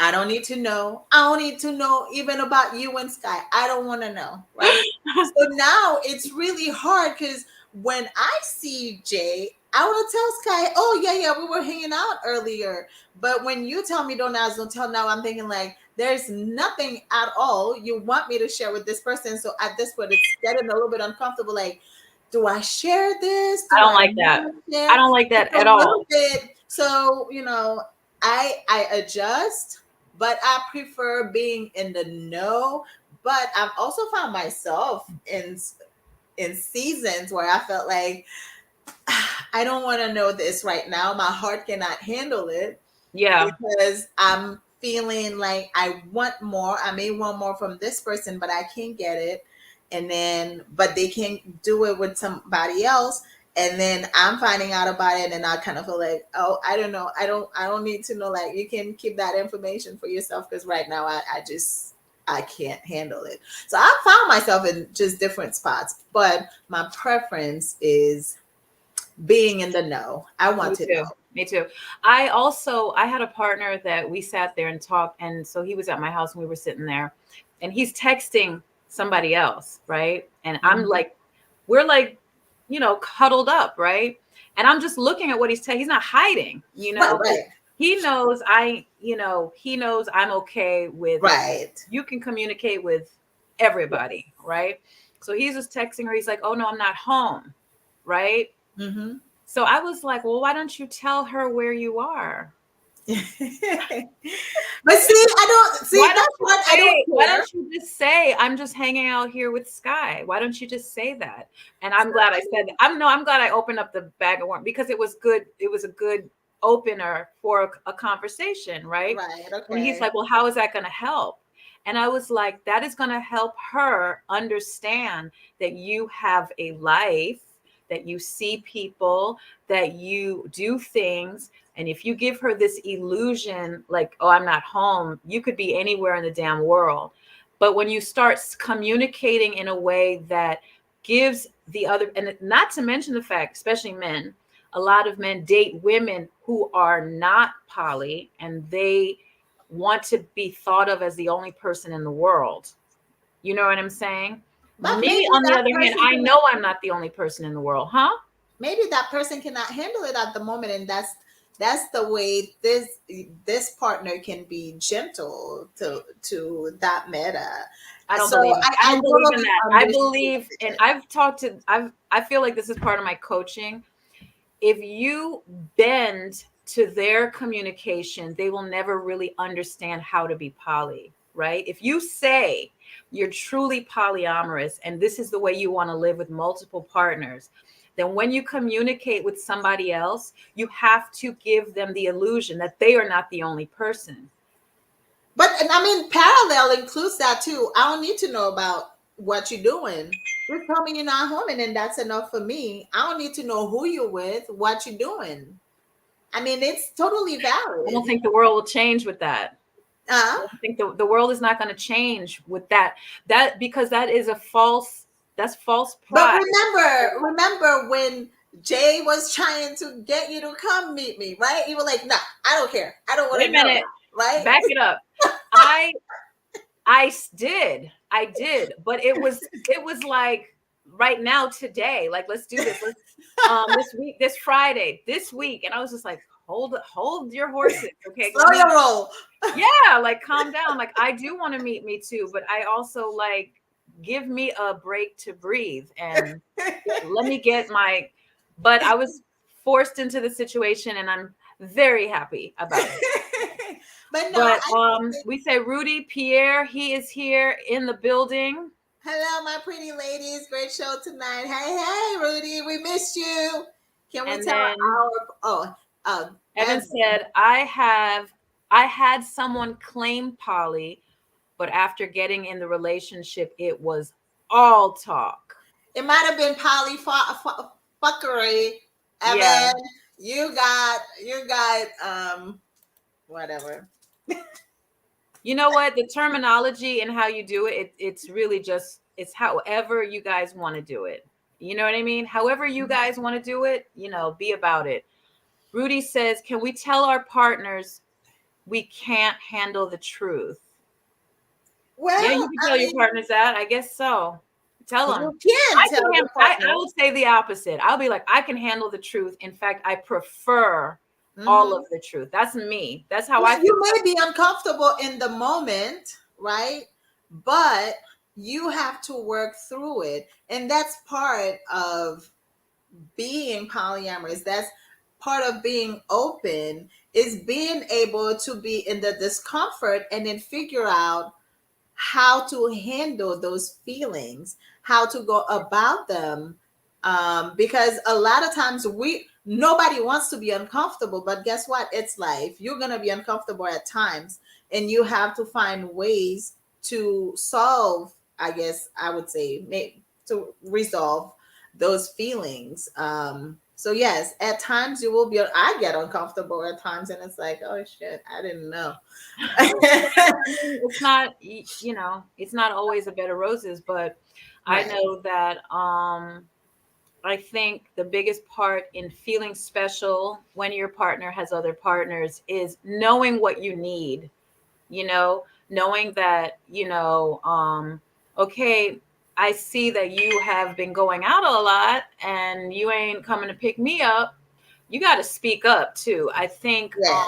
Speaker 2: I don't need to know. I don't need to know even about you and Sky. I don't want to know, right? So now it's really hard, because when I see Jay, I want to tell Sky, oh, yeah, yeah, we were hanging out earlier. But when you tell me don't ask, don't tell, now I'm thinking like, there's nothing at all you want me to share with this person. So at this point, it's getting a little bit uncomfortable. Like, do I share this?
Speaker 1: I
Speaker 2: Do
Speaker 1: don't
Speaker 2: I
Speaker 1: like that.
Speaker 2: not
Speaker 1: I
Speaker 2: share?
Speaker 1: don't like
Speaker 2: It's
Speaker 1: that
Speaker 2: a
Speaker 1: at
Speaker 2: little
Speaker 1: all.
Speaker 2: bit. So, I adjust, but I prefer being in the know. But I've also found myself in seasons where I felt like, I don't want to know this right now. My heart cannot handle it,
Speaker 1: Yeah.
Speaker 2: because I'm feeling like I want more. I may want more from this person, but I can't get it. And then, but they can't do it with somebody else. And then I'm finding out about it, and I kind of feel like, oh, I don't know. I don't need to know. Like, you can keep that information for yourself, because right now I can't handle it. So I found myself in just different spots, but my preference is being in the know. I want
Speaker 1: Me
Speaker 2: to
Speaker 1: too.
Speaker 2: know.
Speaker 1: Me too. I had a partner that we sat there and talked, and so he was at my house and we were sitting there, and he's texting somebody else, right? And I'm
Speaker 2: Mhm.
Speaker 1: like, we're like, cuddled up, right? And I'm just looking at what he's not hiding,
Speaker 2: Right,
Speaker 1: 'cause
Speaker 2: right,
Speaker 1: he knows I'm okay with,
Speaker 2: right.
Speaker 1: you can communicate with everybody, right? So he's just texting her. He's like, oh no, I'm not home, right?
Speaker 2: Mm-hmm.
Speaker 1: So I was like, well, why don't you tell her where you are?
Speaker 2: But see, I don't see
Speaker 1: Why
Speaker 2: that's
Speaker 1: don't you
Speaker 2: what I
Speaker 1: say,
Speaker 2: don't
Speaker 1: why
Speaker 2: care.
Speaker 1: don't you just say, I'm just hanging out here with Sky? Why don't you just say that? And I'm glad I said that. I'm glad I opened up the bag of worms because it was good. It was a good opener for a conversation, right?
Speaker 2: Right,
Speaker 1: And he's
Speaker 2: okay.
Speaker 1: like, well, how is that going to help? And I was like, that is going to help her understand that you have a life, that you see people, that you do things. And if you give her this illusion, like, oh, I'm not home, you could be anywhere in the damn world. But when you start communicating in a way that gives the other, and not to mention the fact, especially men, a lot of men date women who are not poly and they want to be thought of as the only person in the world. You know what I'm saying?
Speaker 2: But
Speaker 1: Me,
Speaker 2: maybe
Speaker 1: on the
Speaker 2: that
Speaker 1: other hand,
Speaker 2: person
Speaker 1: I
Speaker 2: cannot
Speaker 1: know I'm not the only person in the world, huh?
Speaker 2: maybe that person cannot handle it at the moment, and that's the way this partner can be gentle to that meta.
Speaker 1: I don't
Speaker 2: So
Speaker 1: believe in, I
Speaker 2: I
Speaker 1: don't believe in
Speaker 2: totally
Speaker 1: that. I believe, and
Speaker 2: understand.
Speaker 1: I feel like this is part of my coaching. If you bend to their communication, they will never really understand how to be poly, right? If you say you're truly polyamorous and this is the way you want to live with multiple partners, then when you communicate with somebody else, you have to give them the illusion that they are not the only person.
Speaker 2: But and I mean, parallel includes that too. I don't need to know about what you're doing. Just tell me you're not home, and then that's enough for me. I don't need to know who you're with, what you're doing. I mean, it's totally
Speaker 1: I don't
Speaker 2: valid.
Speaker 1: think the world will change with that.
Speaker 2: Uh,
Speaker 1: I think the world is not going to change with that. That because that is a false, that's false
Speaker 2: but
Speaker 1: pride.
Speaker 2: remember when Jay was trying to get you to come meet me, right? You were like, "Nah, I don't care. I don't want
Speaker 1: Wait
Speaker 2: to
Speaker 1: a
Speaker 2: know
Speaker 1: minute,
Speaker 2: that," right?
Speaker 1: back it up. I I did, but it was like right now today, like let's do this. Let's this week, this Friday, this week, and I was just like, hold your horses, okay?
Speaker 2: Slow your roll.
Speaker 1: Yeah, like calm down. Like I do want to meet me too, but I also like give me a break to breathe and let me get my. But I was forced into the situation, and I'm very happy about it.
Speaker 2: But no,
Speaker 1: But we say Rudy Pierre, he is here in the building.
Speaker 2: hello, my pretty ladies. Great show tonight. Hey, hey, Rudy, we missed you. Can we
Speaker 1: And
Speaker 2: tell
Speaker 1: then Evan
Speaker 2: Evan.
Speaker 1: said, I had someone claim Polly, but after getting in the relationship, it was all talk.
Speaker 2: It might have been fuckery.
Speaker 1: Yeah.
Speaker 2: Evan, you got whatever.
Speaker 1: You know what? The terminology and how you do it's really just, it's however you guys want to do it. You know what I mean? However you guys want to do it, be about it. Rudy says, can we tell our partners we can't handle the truth? Yeah, you
Speaker 2: Well,
Speaker 1: can
Speaker 2: I
Speaker 1: tell your
Speaker 2: mean,
Speaker 1: partners that. I guess so. Tell them.
Speaker 2: you can
Speaker 1: I
Speaker 2: tell
Speaker 1: can
Speaker 2: your
Speaker 1: handle, I
Speaker 2: partner.
Speaker 1: would say the opposite. I'll be like, I can handle the truth. In fact, I prefer all
Speaker 2: Mhm.
Speaker 1: of the truth. That's me. That's how
Speaker 2: Yeah,
Speaker 1: I feel.
Speaker 2: you may be uncomfortable in the moment, right? But you have to work through it. And that's part of being polyamorous. That's part of being open is being able to be in the discomfort and then figure out how to handle those feelings, how to go about them. Because a lot of times nobody wants to be uncomfortable, but guess what? It's life. You're gonna be uncomfortable at times, and you have to find ways to solve. I guess I would say to resolve those feelings. So yes, at times you will be. I get uncomfortable at times, and it's like, oh shit, I didn't know.
Speaker 1: I mean, it's not, it's not always a bed of roses, but I
Speaker 2: Right.
Speaker 1: know that I think the biggest part in feeling special when your partner has other partners is knowing what you need, knowing that, okay, I see that you have been going out a lot and you ain't coming to pick me up. You got to speak up too. I think
Speaker 2: Yes.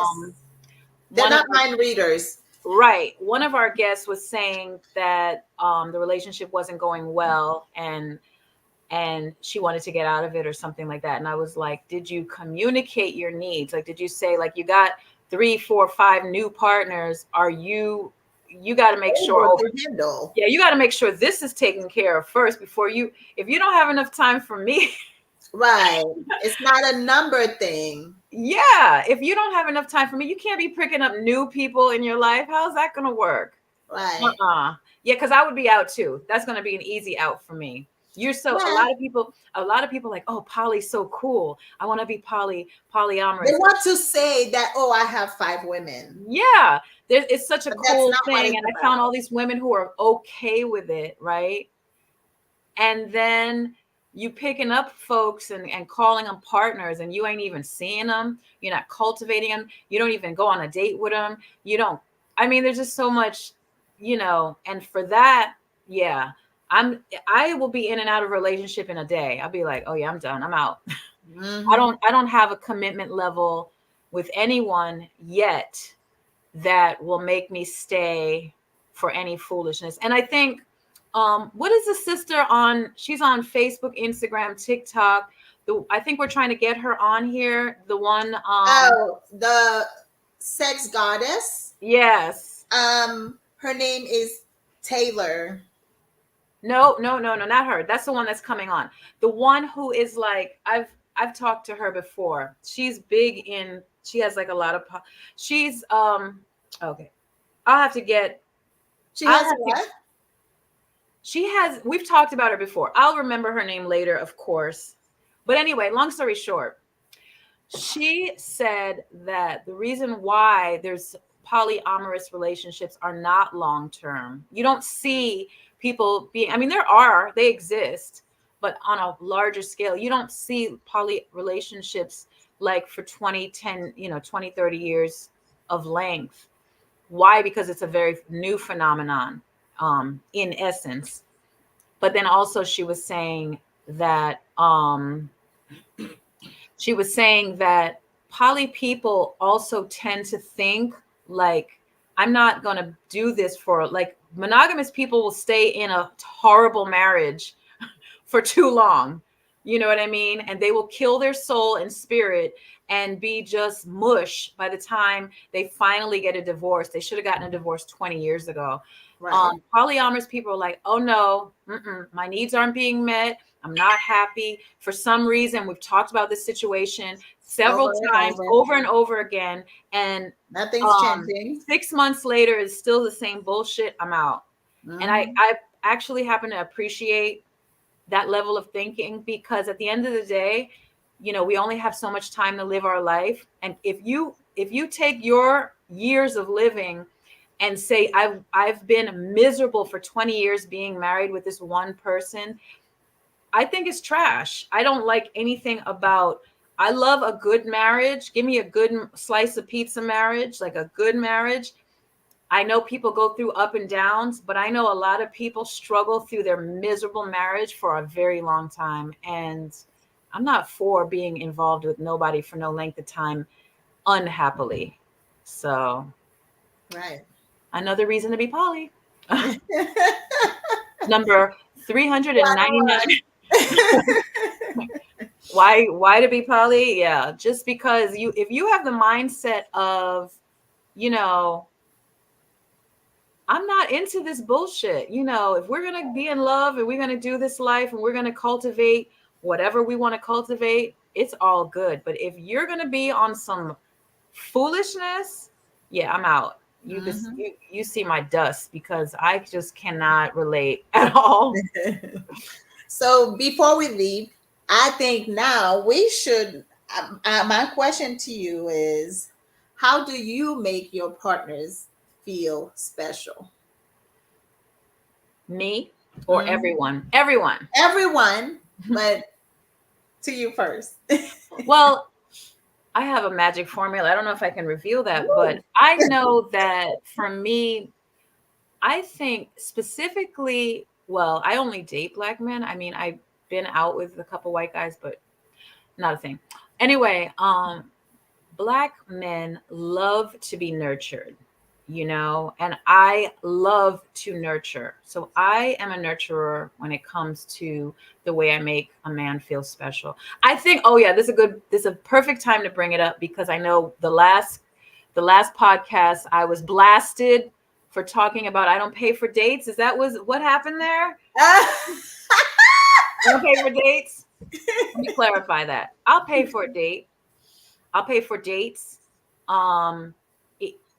Speaker 2: They're
Speaker 1: one of
Speaker 2: not mind readers.
Speaker 1: right, one of our guests was saying that the relationship wasn't going well, and she wanted to get out of it or something like that. And I was like, did you communicate your needs? Like, did you say, like, you got 3, 4, 5 new partners, you got to make sure,
Speaker 2: able to handle.
Speaker 1: yeah, you got to make sure this is taken care of first before if you don't have enough time for me.
Speaker 2: Right. It's not a number thing.
Speaker 1: Yeah, if you don't have enough time for me, you can't be picking up new people in your life. How's that going to work?
Speaker 2: Right.
Speaker 1: Yeah, because I would be out too. That's going to be an easy out for me. A lot of people like, oh, poly's so cool. I want to be polyamorous.
Speaker 2: They want to say that, oh, I have 5 women.
Speaker 1: Yeah, it's such a
Speaker 2: But
Speaker 1: cool
Speaker 2: that's not what
Speaker 1: thing.
Speaker 2: it's
Speaker 1: And I
Speaker 2: about.
Speaker 1: found all these women who are okay with it, right? And then you picking up folks and calling them partners, and you ain't even seeing them. You're not cultivating them. You don't even go on a date with them. There's just so much, and for that, yeah, I will be in and out of a relationship in a day. I'll be like, oh yeah, I'm done. I'm out.
Speaker 2: Mm-hmm.
Speaker 1: I don't have a commitment level with anyone yet that will make me stay for any foolishness. And I think, what is the sister she's on Facebook, Instagram, TikTok. I think we're trying to get her on here. The one,
Speaker 2: the sex goddess.
Speaker 1: yes.
Speaker 2: Her name is Taylor.
Speaker 1: No, not her. That's the one that's coming on. The one who is like, I've talked to her before. She's big she has like a lot of, she's, okay. I'll have to get,
Speaker 2: She has what?
Speaker 1: We've talked about her before. I'll remember her name later, of course. But anyway, long story short, she said that the reason why there's polyamorous relationships are not long-term. You don't see people they exist, but on a larger scale, you don't see poly relationships like for 20, 30 years of length. Why? Because it's a very new phenomenon. In essence. But then also she was saying that poly people also tend to think like, I'm not going to do this for, like, monogamous people will stay in a horrible marriage for too long. You know what I mean? And they will kill their soul and spirit and be just mush by the time they finally get a divorce. They should have gotten a divorce 20 years ago.
Speaker 2: Right.
Speaker 1: Polyamorous people are like, oh no, my needs aren't being met. I'm not happy. For some reason, we've talked about this situation several times, over and over again. And
Speaker 2: nothing's changing.
Speaker 1: 6 months later, it's still the same bullshit. I'm out. Mm-hmm. And I actually happen to appreciate that level of thinking, because at the end of the day, we only have so much time to live our life. And if you take your years of living and say, I've been miserable for 20 years being married with this one person, I think it's trash. I don't like anything about, I love a good marriage. Give me a good slice of pizza marriage, like a good marriage. I know people go through up and downs, but I know a lot of people struggle through their miserable marriage for a very long time. And I'm not for being involved with nobody for no length of time unhappily. So,
Speaker 2: right.
Speaker 1: Another reason to be poly. Number 399. Why to be poly? Yeah, just because if you have the mindset of, I'm not into this bullshit. If we're going to be in love and we're going to do this life and we're going to cultivate whatever we want to cultivate, it's all good. But if you're going to be on some foolishness, yeah, I'm out. You see my dust, because I just cannot relate at all.
Speaker 2: So before we leave, I think now we should, my question to you is, how do you make your partners feel special?
Speaker 1: Me or everyone?
Speaker 2: Everyone, but to you first.
Speaker 1: Well, I have a magic formula. I don't know if I can reveal that, but I know that for me, I think specifically, well, I only date Black men. I mean, I've been out with a couple white guys, but not a thing. Anyway, Black men love to be nurtured, and I love to nurture. So I am a nurturer when it comes to the way I make a man feel special. I think, oh yeah, this is a perfect time to bring it up, because I know the last The last podcast I was blasted for talking about I don't pay for dates. Is that was what happened there? I don't pay for dates. Let me clarify that. I'll pay for a date. I'll pay for dates. Um,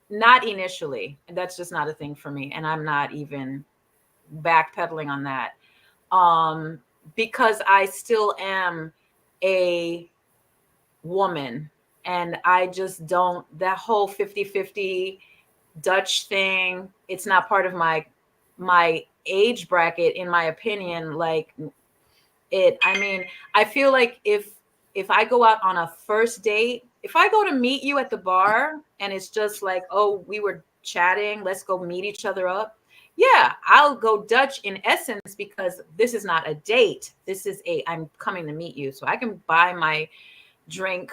Speaker 1: Not initially. That's just not a thing for me, and I'm not even backpedaling on that. Because I still am a woman, and I just don't, that whole 50-50 Dutch thing, it's not part of my age bracket, in my opinion. Like I mean, I feel like if I go out on a first date, if I go to meet you at the bar and it's just like, oh, we were chatting, let's go meet each other up. Yeah, I'll go Dutch in essence, because this is not a date. This is I'm coming to meet you. So I can buy my drink,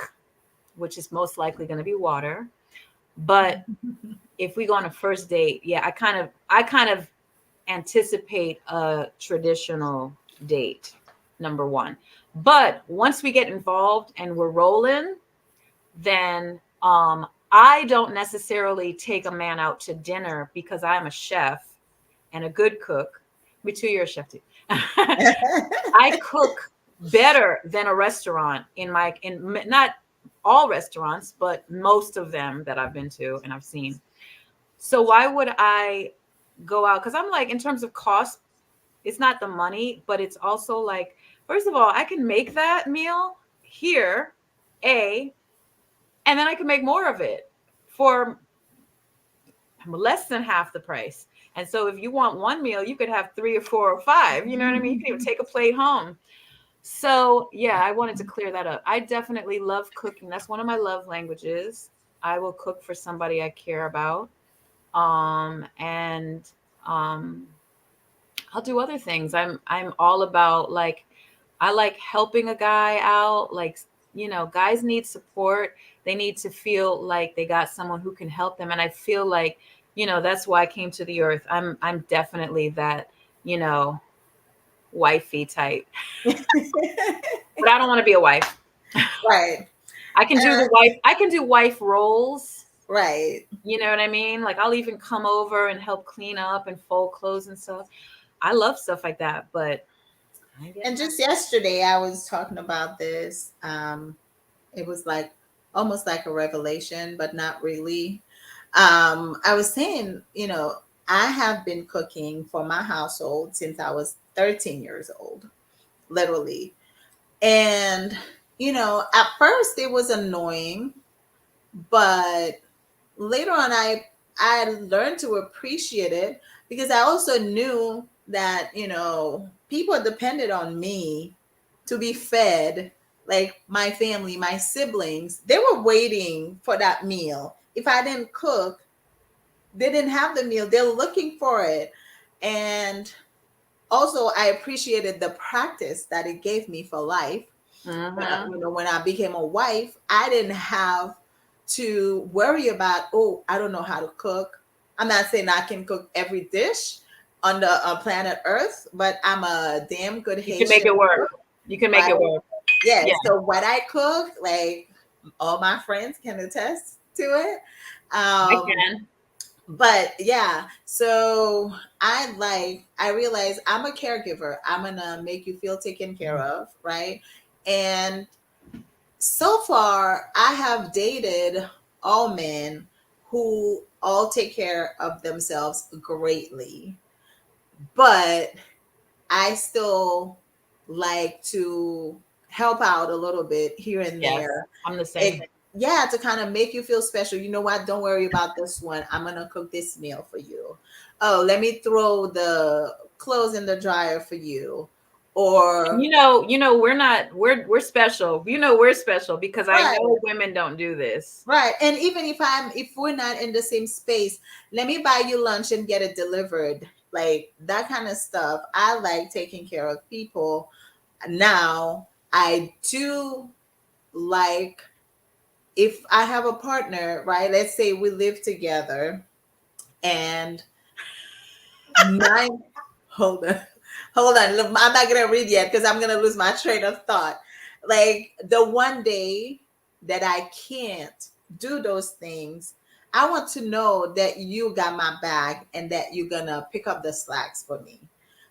Speaker 1: which is most likely going to be water. But if we go on a first date, yeah, I kind of anticipate a traditional date, number one. But once we get involved and we're rolling, then I don't necessarily take a man out to dinner because I'm a chef and a good cook. Me too, you're a chef too. I cook better than a restaurant in not all restaurants, but most of them that I've been to and I've seen. So why would I go out? Because I'm like, in terms of cost, it's not the money, but it's also like, first of all, I can make that meal here, and then I can make more of it for less than half the price. And so if you want one meal, you could have 3 or 4 or 5. You know what I mean? You can even take a plate home. So yeah, I wanted to clear that up. I definitely love cooking. That's one of my love languages. I will cook for somebody I care about. And I'll do other things. I'm all about, like, I like helping a guy out. Like, guys need support. They need to feel like they got someone who can help them. And I feel like, that's why I came to the earth. I'm definitely that, wifey type. But I don't want to be a wife.
Speaker 2: Right.
Speaker 1: I can do the wife. I can do wife roles.
Speaker 2: Right.
Speaker 1: You know what I mean? Like, I'll even come over and help clean up and fold clothes and stuff. I love stuff like that. But
Speaker 2: and just yesterday I was talking about this. It was like almost like a revelation, but not really. I was saying, I have been cooking for my household since I was 13 years old, literally. And, at first it was annoying, but later on I learned to appreciate it, because I also knew that, people depended on me to be fed. Like my family, my siblings, they were waiting for that meal. If I didn't cook, they didn't have the meal. They're looking for it. And also I appreciated the practice that it gave me for life. When I became a wife, I didn't have to worry about, oh, I don't know how to cook. I'm not saying I can cook every dish on the planet Earth, but I'm a damn good Haitian.
Speaker 1: You can make it work. You can make it work.
Speaker 2: Yeah. So what I cook, like, all my friends can attest to it.
Speaker 1: I can.
Speaker 2: But yeah, so I realize I'm a caregiver. I'm gonna make you feel taken care of, right? And so far, I have dated all men who all take care of themselves greatly, but I still like to help out a little bit here and there.
Speaker 1: I'm the same.
Speaker 2: To kind of make you feel special. You know what? Don't worry about this one. I'm going to cook this meal for you. Oh, let me throw the clothes in the dryer for you. Or we're special. We're special because I know women don't do this. Right. And even if we're not in the same space, let me buy you lunch and get it delivered. Like that kind of stuff. I like taking care of people. Now, I do like, if I have a partner, right? Let's say we live together and hold on. I'm not going to read yet because I'm going to lose my train of thought. Like the one day that I can't do those things, I want to know that you got my back and that you're gonna pick up the slacks for me.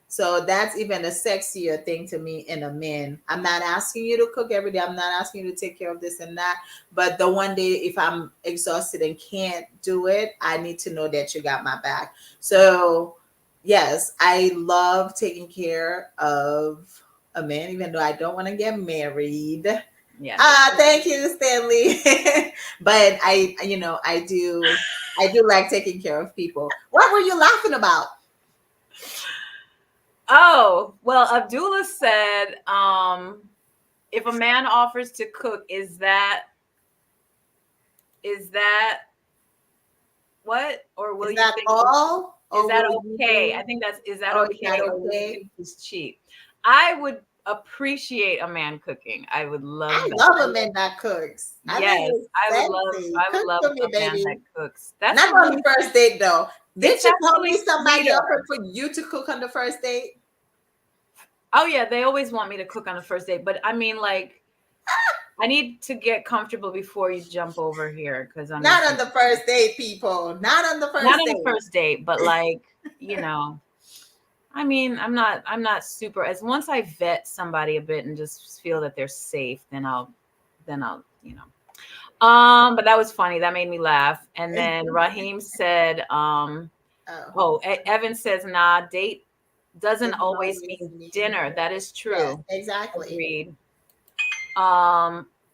Speaker 2: So that's even a sexier thing to me in a man. I'm not asking you to cook every day. I'm not asking you to take care of this and that. But the one day if I'm exhausted and can't do it, I need to know that you got my back. So yes, I love taking care of a man, even though I don't want to get married.
Speaker 1: Yeah.
Speaker 2: Thank you, Stanley. But I do like taking care of people. What were you laughing about?
Speaker 1: Oh, well, Abdullah said, if a man offers to cook, is that what? Or will
Speaker 2: Is
Speaker 1: you
Speaker 2: that
Speaker 1: think
Speaker 2: all?
Speaker 1: is
Speaker 2: Or
Speaker 1: that
Speaker 2: will you
Speaker 1: okay?
Speaker 2: do?
Speaker 1: I think that's is that
Speaker 2: Oh, is that
Speaker 1: okay, or will you
Speaker 2: okay?
Speaker 1: think he's cheap? I would appreciate a man cooking. I would love
Speaker 2: I
Speaker 1: that.
Speaker 2: love a man that cooks. I
Speaker 1: Yes,
Speaker 2: think it's sexy.
Speaker 1: I would
Speaker 2: Cook
Speaker 1: love
Speaker 2: for me,
Speaker 1: a man that
Speaker 2: baby.
Speaker 1: cooks. That's
Speaker 2: Not on the
Speaker 1: really
Speaker 2: first date though.
Speaker 1: it's
Speaker 2: Didn't you tell
Speaker 1: actually
Speaker 2: me somebody
Speaker 1: sweeter.
Speaker 2: offered for you to cook on the first date?
Speaker 1: Oh yeah, they always want me to cook on the first date, but I mean, like, I need to get comfortable before you jump over here because I'm
Speaker 2: Not
Speaker 1: just
Speaker 2: on the first date, people. Not on the
Speaker 1: not
Speaker 2: first
Speaker 1: on the
Speaker 2: date.
Speaker 1: first date, but like, you know, I mean, I'm not super as once I vet somebody a bit and just feel that they're safe, but that was funny. That made me laugh. And then Raheem said,
Speaker 2: Oh,
Speaker 1: Evan says, nah, date doesn't
Speaker 2: doesn't
Speaker 1: always
Speaker 2: always
Speaker 1: mean
Speaker 2: mean
Speaker 1: dinner. That is
Speaker 2: yes,
Speaker 1: true.
Speaker 2: exactly.
Speaker 1: Agreed.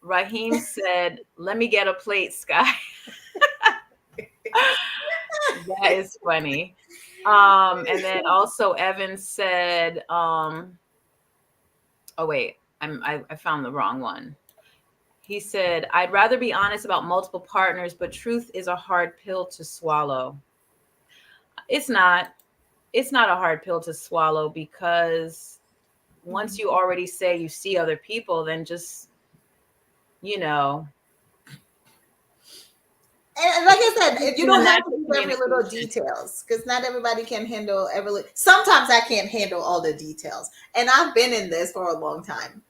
Speaker 1: Raheem said, let me get a plate, Sky. That is funny. And then also Evan said, oh wait, I found the wrong one. He said, I'd rather be honest about multiple partners, but truth is a hard pill to swallow. It's not. It's not a hard pill to swallow because once you already say you see other people, then just, you know,
Speaker 2: And like I said, you
Speaker 1: in a
Speaker 2: don't have to
Speaker 1: natural
Speaker 2: give every little
Speaker 1: communication.
Speaker 2: details because not everybody can handle every. Sometimes I can't handle all the details, and I've been in this for a long time.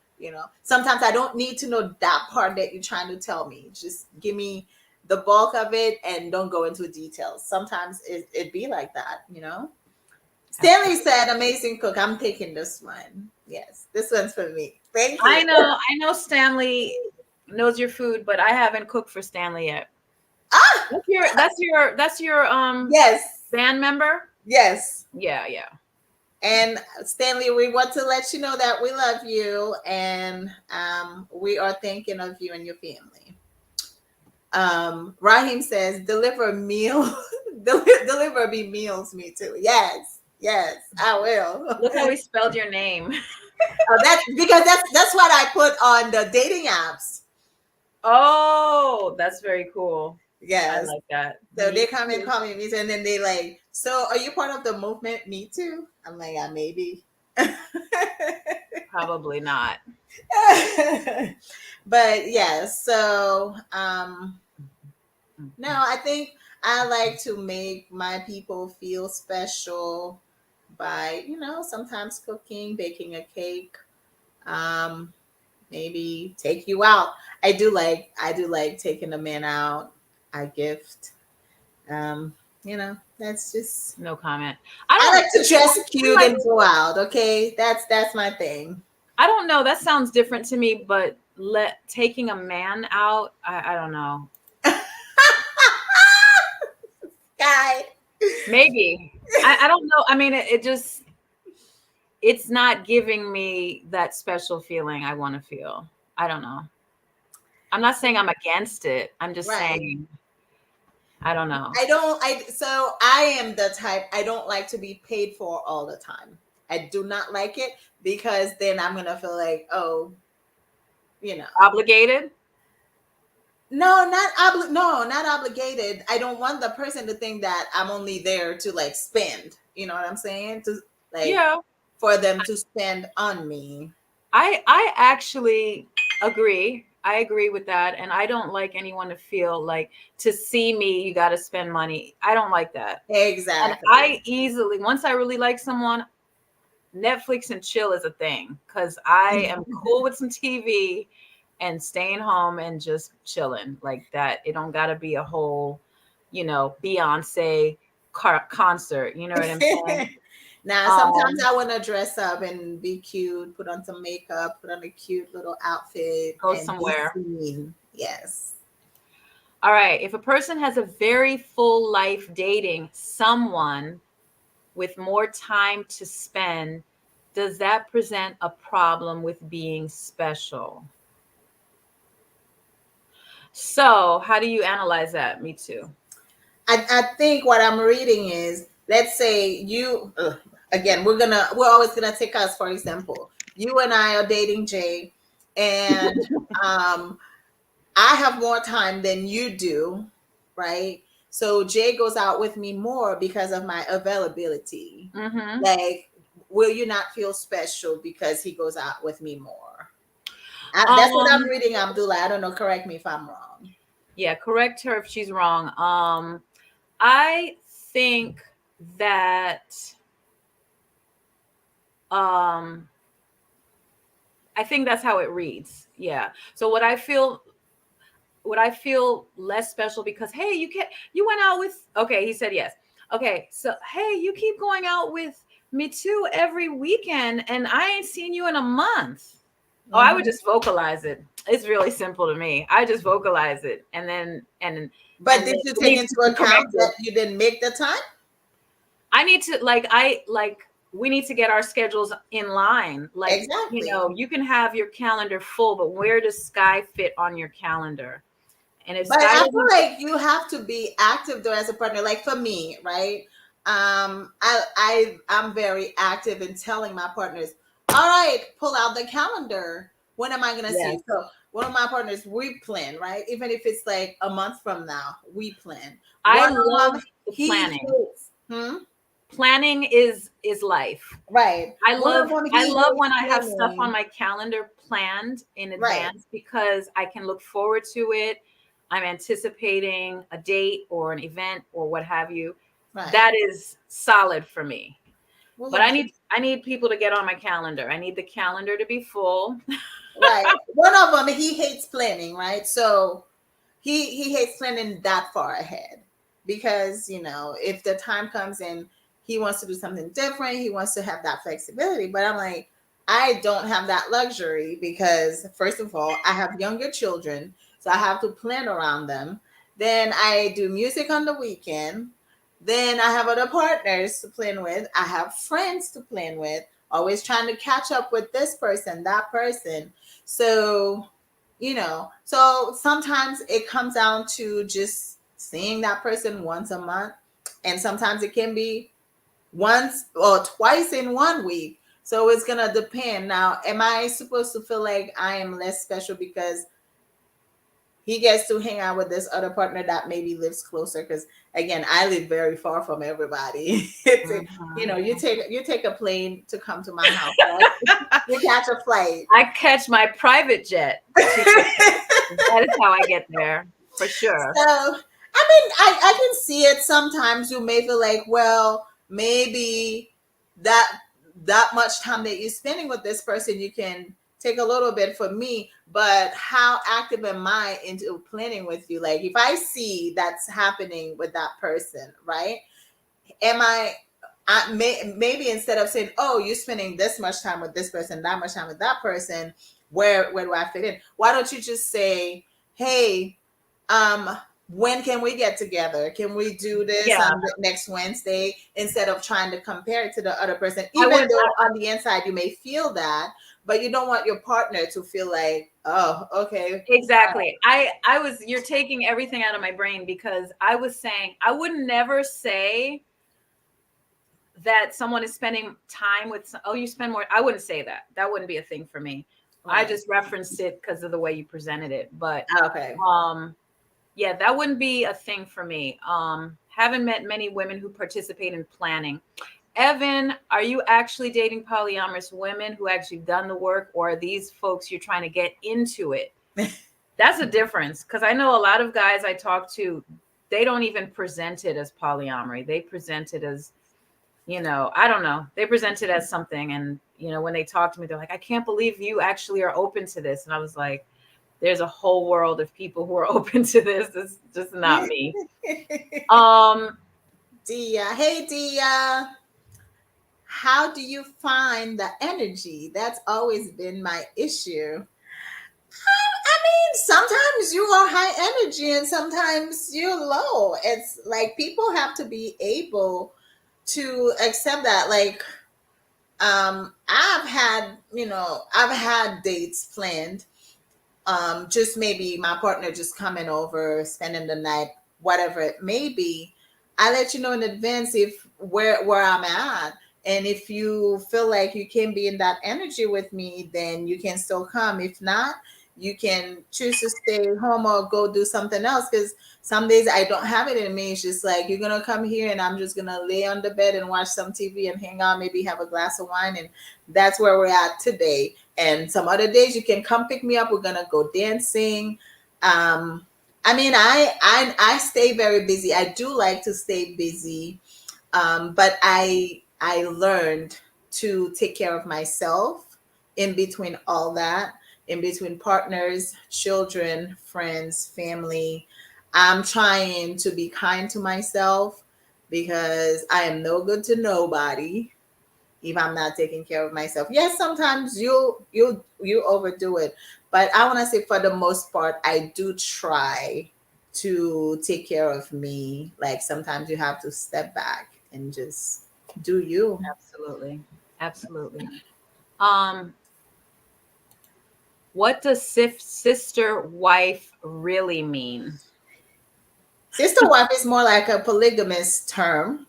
Speaker 2: Sometimes I don't need to know that part that you're trying to tell me. Just give me the bulk of it and don't go into details. Sometimes it be like that. Stanley said, "Amazing cook." I'm taking this one. Yes, this one's for me. Thank you.
Speaker 1: I know Stanley knows your food, but I haven't cooked for Stanley yet.
Speaker 2: Ah,
Speaker 1: That's your
Speaker 2: yes,
Speaker 1: band member?
Speaker 2: yes.
Speaker 1: Yeah, yeah.
Speaker 2: And Stanley, we want to let you know that we love you and we are thinking of you and your family. Raheem says, deliver meal, deliver me meals, me too. Yes, yes, I will.
Speaker 1: Look how he spelled your name.
Speaker 2: That's because that's what I put on the dating apps.
Speaker 1: Oh, that's very cool. I
Speaker 2: Yes.
Speaker 1: like that.
Speaker 2: So
Speaker 1: Me
Speaker 2: they come and
Speaker 1: too.
Speaker 2: call me, and then they like, so are you part of the movement? Me too. I'm like, yeah, maybe.
Speaker 1: Probably not.
Speaker 2: But yeah, so no, I think I like to make my people feel special by, sometimes cooking, baking a cake, um, maybe take you out. I do like taking a man out. I gift. That's just
Speaker 1: No comment.
Speaker 2: I like to dress cute
Speaker 1: like,
Speaker 2: and go out, okay? That's my thing.
Speaker 1: I don't know. That sounds different to me, but taking a man out, I don't know.
Speaker 2: Guy.
Speaker 1: Maybe. I don't know. I mean, it just it's not giving me that special feeling I want to feel. I don't know. I'm not saying I'm against it. I'm just
Speaker 2: Right.
Speaker 1: saying I don't know.
Speaker 2: I am the type I don't like to be paid for all the time. I do not like it because then I'm gonna feel like, oh,
Speaker 1: Obligated?
Speaker 2: no, not obligated. I don't want the person to think that I'm only there to like spend. You know what I'm saying? To like
Speaker 1: Yeah.
Speaker 2: for them to spend on me.
Speaker 1: I actually agree. I agree with that. And I don't like anyone to feel like to see me, you got to spend money. I don't like that. And
Speaker 2: Exactly.
Speaker 1: I easily, once I really like someone, Netflix and chill is a thing because I am cool with some TV and staying home and just chilling like that. It don't got to be a whole, Beyonce concert. You know what I'm saying?
Speaker 2: Now, sometimes I want to dress up and be cute, put on some makeup, put on a cute little outfit,
Speaker 1: Go
Speaker 2: and
Speaker 1: somewhere.
Speaker 2: be seen. Yes.
Speaker 1: All right. If a person has a very full life dating someone with more time to spend, does that present a problem with being special? So, how do you analyze that? Me too.
Speaker 2: I think what I'm reading is, let's say again, we're always gonna take us for example. You and I are dating Jay, and I have more time than you do, right? So Jay goes out with me more because of my availability.
Speaker 1: Mm-hmm.
Speaker 2: Like, will you not feel special because he goes out with me more? That's what I'm reading, Abdullah. I don't know. Correct me if I'm wrong.
Speaker 1: Yeah, correct her if she's wrong. I think that I think that's how it reads. Yeah. So would I feel less special because, hey, you went out with, okay, he said yes. Okay, so hey, you keep going out with me too every weekend and I ain't seen you in a month. Oh, I would just vocalize it. It's really simple to me. I just vocalize it
Speaker 2: But
Speaker 1: and
Speaker 2: did
Speaker 1: then
Speaker 2: you
Speaker 1: it
Speaker 2: take
Speaker 1: needs
Speaker 2: into
Speaker 1: to be
Speaker 2: account
Speaker 1: corrected.
Speaker 2: that you didn't make the time?
Speaker 1: I need to we need to get our schedules in line. Like,
Speaker 2: Exactly.
Speaker 1: you can have your calendar full, but where does Sky fit on your calendar? And if
Speaker 2: But
Speaker 1: Sky
Speaker 2: I
Speaker 1: doesn't,
Speaker 2: feel like you have to be active though as a partner. Like for me, right? I'm very active in telling my partners, all right, pull out the calendar. When am I gonna see
Speaker 1: yes,
Speaker 2: you? So one of my partners, we plan, right? Even if it's like a month from now, we plan.
Speaker 1: I
Speaker 2: One of
Speaker 1: love
Speaker 2: them,
Speaker 1: the
Speaker 2: he
Speaker 1: planning.
Speaker 2: hates,
Speaker 1: Planning is life.
Speaker 2: right.
Speaker 1: I
Speaker 2: One of
Speaker 1: love
Speaker 2: them,
Speaker 1: I
Speaker 2: he
Speaker 1: love
Speaker 2: hates
Speaker 1: when I have stuff on
Speaker 2: planning.
Speaker 1: my calendar planned in
Speaker 2: Right,
Speaker 1: advance because I can look forward to it. I'm anticipating a date or an event or what have you.
Speaker 2: right.
Speaker 1: That is solid for me.
Speaker 2: Well,
Speaker 1: But
Speaker 2: look,
Speaker 1: I need people to get on my calendar. I need the calendar to be full.
Speaker 2: right. One of them, he hates planning, right? So he hates planning that far ahead because if the time comes and he wants to do something different, he wants to have that flexibility. But I'm like, I don't have that luxury because first of all, I have younger children, so I have to plan around them. Then I do music on the weekend. Then I have other partners to plan with. I have friends to plan with. Always trying to catch up with this person, that person. So so sometimes it comes down to just seeing that person once a month, and sometimes it can be once or twice in 1 week. So it's gonna depend. Now, am I supposed to feel like I am less special because he gets to hang out with this other partner that maybe lives closer? Because again, I live very far from everybody. You take a plane to come to my house, right? You catch a flight.
Speaker 1: I catch my private jet. That is how I get there for sure.
Speaker 2: So, I mean, I can see it sometimes. You may feel like, well, maybe that much time that you're spending with this person, you can take a little bit for me. But how active am I into planning with you? Like, if I see that's happening with that person, right? Am maybe instead of saying, oh, you're spending this much time with this person, that much time with that person, where do I fit in? Why don't you just say, hey, when can we get together? Can we do this
Speaker 1: Yeah.
Speaker 2: on the next Wednesday, instead of trying to compare it to the other person? Even though on the inside you may feel that, but you don't want your partner to feel like, oh, okay.
Speaker 1: Exactly. You're taking everything out of my brain because I was saying I would never say that someone is spending time with, oh, you spend more. I wouldn't say that. That wouldn't be a thing for me.
Speaker 2: Right.
Speaker 1: I just referenced it because of the way you presented it. But
Speaker 2: okay.
Speaker 1: Yeah, that wouldn't be a thing for me. Haven't met many women who participate in planning. Evan, are you actually dating polyamorous women who actually done the work, or are these folks you're trying to get into it? That's a difference, because I know a lot of guys I talk to, they don't even present it as polyamory. They present it as, I don't know. They present it as something. And, when they talk to me, they're like, I can't believe you actually are open to this. And I was like, there's a whole world of people who are open to this. It's just not me. Um,
Speaker 2: Dia, hey Dia, how do you find the energy? That's always been my issue. I mean, sometimes you are high energy and sometimes you're low. It's like people have to be able to accept that. Like, I've had dates planned. Just maybe my partner just coming over, spending the night, whatever it may be. I let you know in advance if where I'm at. And if you feel like you can be in that energy with me, then you can still come. If not, you can choose to stay home or go do something else. Because some days I don't have it in me. It's just like you're gonna come here and I'm just gonna lay on the bed and watch some TV and hang out, maybe have a glass of wine, and that's where we're at today. And some other days you can come pick me up. We're gonna go dancing. I mean, I stay very busy. I do like to stay busy, but I learned to take care of myself in between all that, in between partners, children, friends, family. I'm trying to be kind to myself because I am no good to nobody if I'm not taking care of myself. Yes, sometimes you overdo it, but I want to say for the most part, I do try to take care of me. Like sometimes you have to step back and just do you.
Speaker 1: absolutely, absolutely. Um, what does sister wife really mean?
Speaker 2: Sister wife is more like a polygamous term,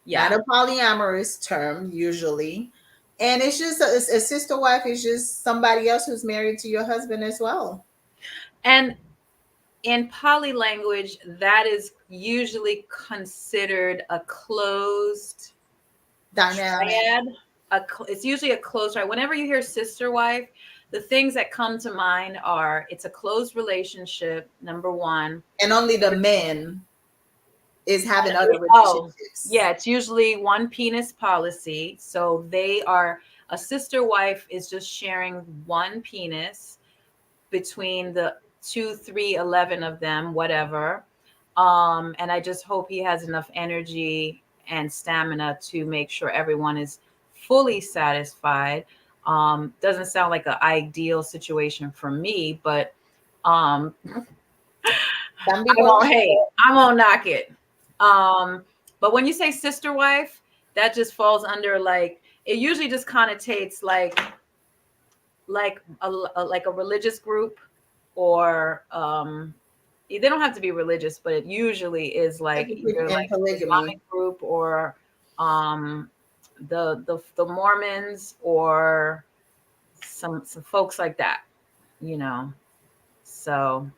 Speaker 2: not
Speaker 1: Yeah,
Speaker 2: a polyamorous term usually. And it's just a sister wife is just somebody else who's married to your husband as well.
Speaker 1: and in poly language, that is usually considered a closed
Speaker 2: Dynamic.
Speaker 1: triad. It's usually a closed triad. Whenever you hear sister wife, the things that come to mind are it's a closed relationship, number one.
Speaker 2: And only the men is having other
Speaker 1: Oh,
Speaker 2: relationships.
Speaker 1: yeah, it's usually one penis policy. So they are a sister wife is just sharing one penis between the 2, 3, 11 of them, whatever. And I just hope he has enough energy and stamina to make sure everyone is fully satisfied. Doesn't sound like an ideal situation for me, but um,
Speaker 2: Some
Speaker 1: I
Speaker 2: people
Speaker 1: won't
Speaker 2: like
Speaker 1: hate.
Speaker 2: it.
Speaker 1: I won't knock it. But when you say sister wife, that just falls under like it usually just connotates like a religious group or they don't have to be religious, but it usually is like
Speaker 2: Typically
Speaker 1: either
Speaker 2: in
Speaker 1: like
Speaker 2: polygamy.
Speaker 1: Islamic group or um the Mormons or some folks like that, you know. So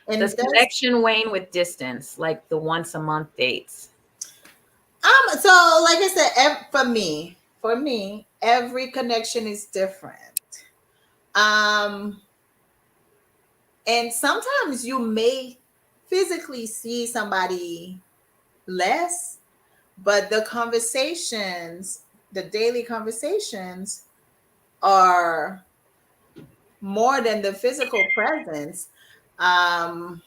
Speaker 1: does
Speaker 2: And that's
Speaker 1: connection wane with distance, like the once a month dates?
Speaker 2: so like I said, for me, every connection is different. Um, and sometimes you may physically see somebody less, but the daily conversations are more than the physical presence. Um,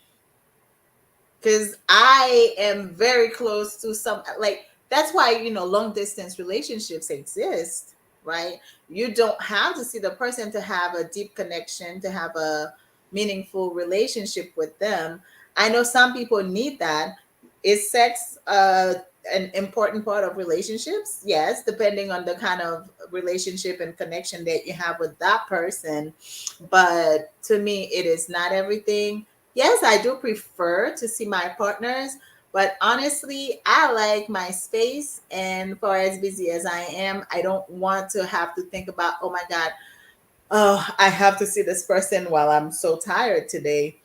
Speaker 2: because I am very close to some, like that's why long distance relationships exist, right? You don't have to see the person to have a deep connection, to have a meaningful relationship with them. I know some people need that. Is sex an important part of relationships? Yes, depending on the kind of relationship and connection that you have with that person. But to me, it is not everything. Yes, I do prefer to see my partners, but honestly, I like my space. And for as busy as I am, I don't want to have to think about, oh my God, oh, I have to see this person while I'm so tired today.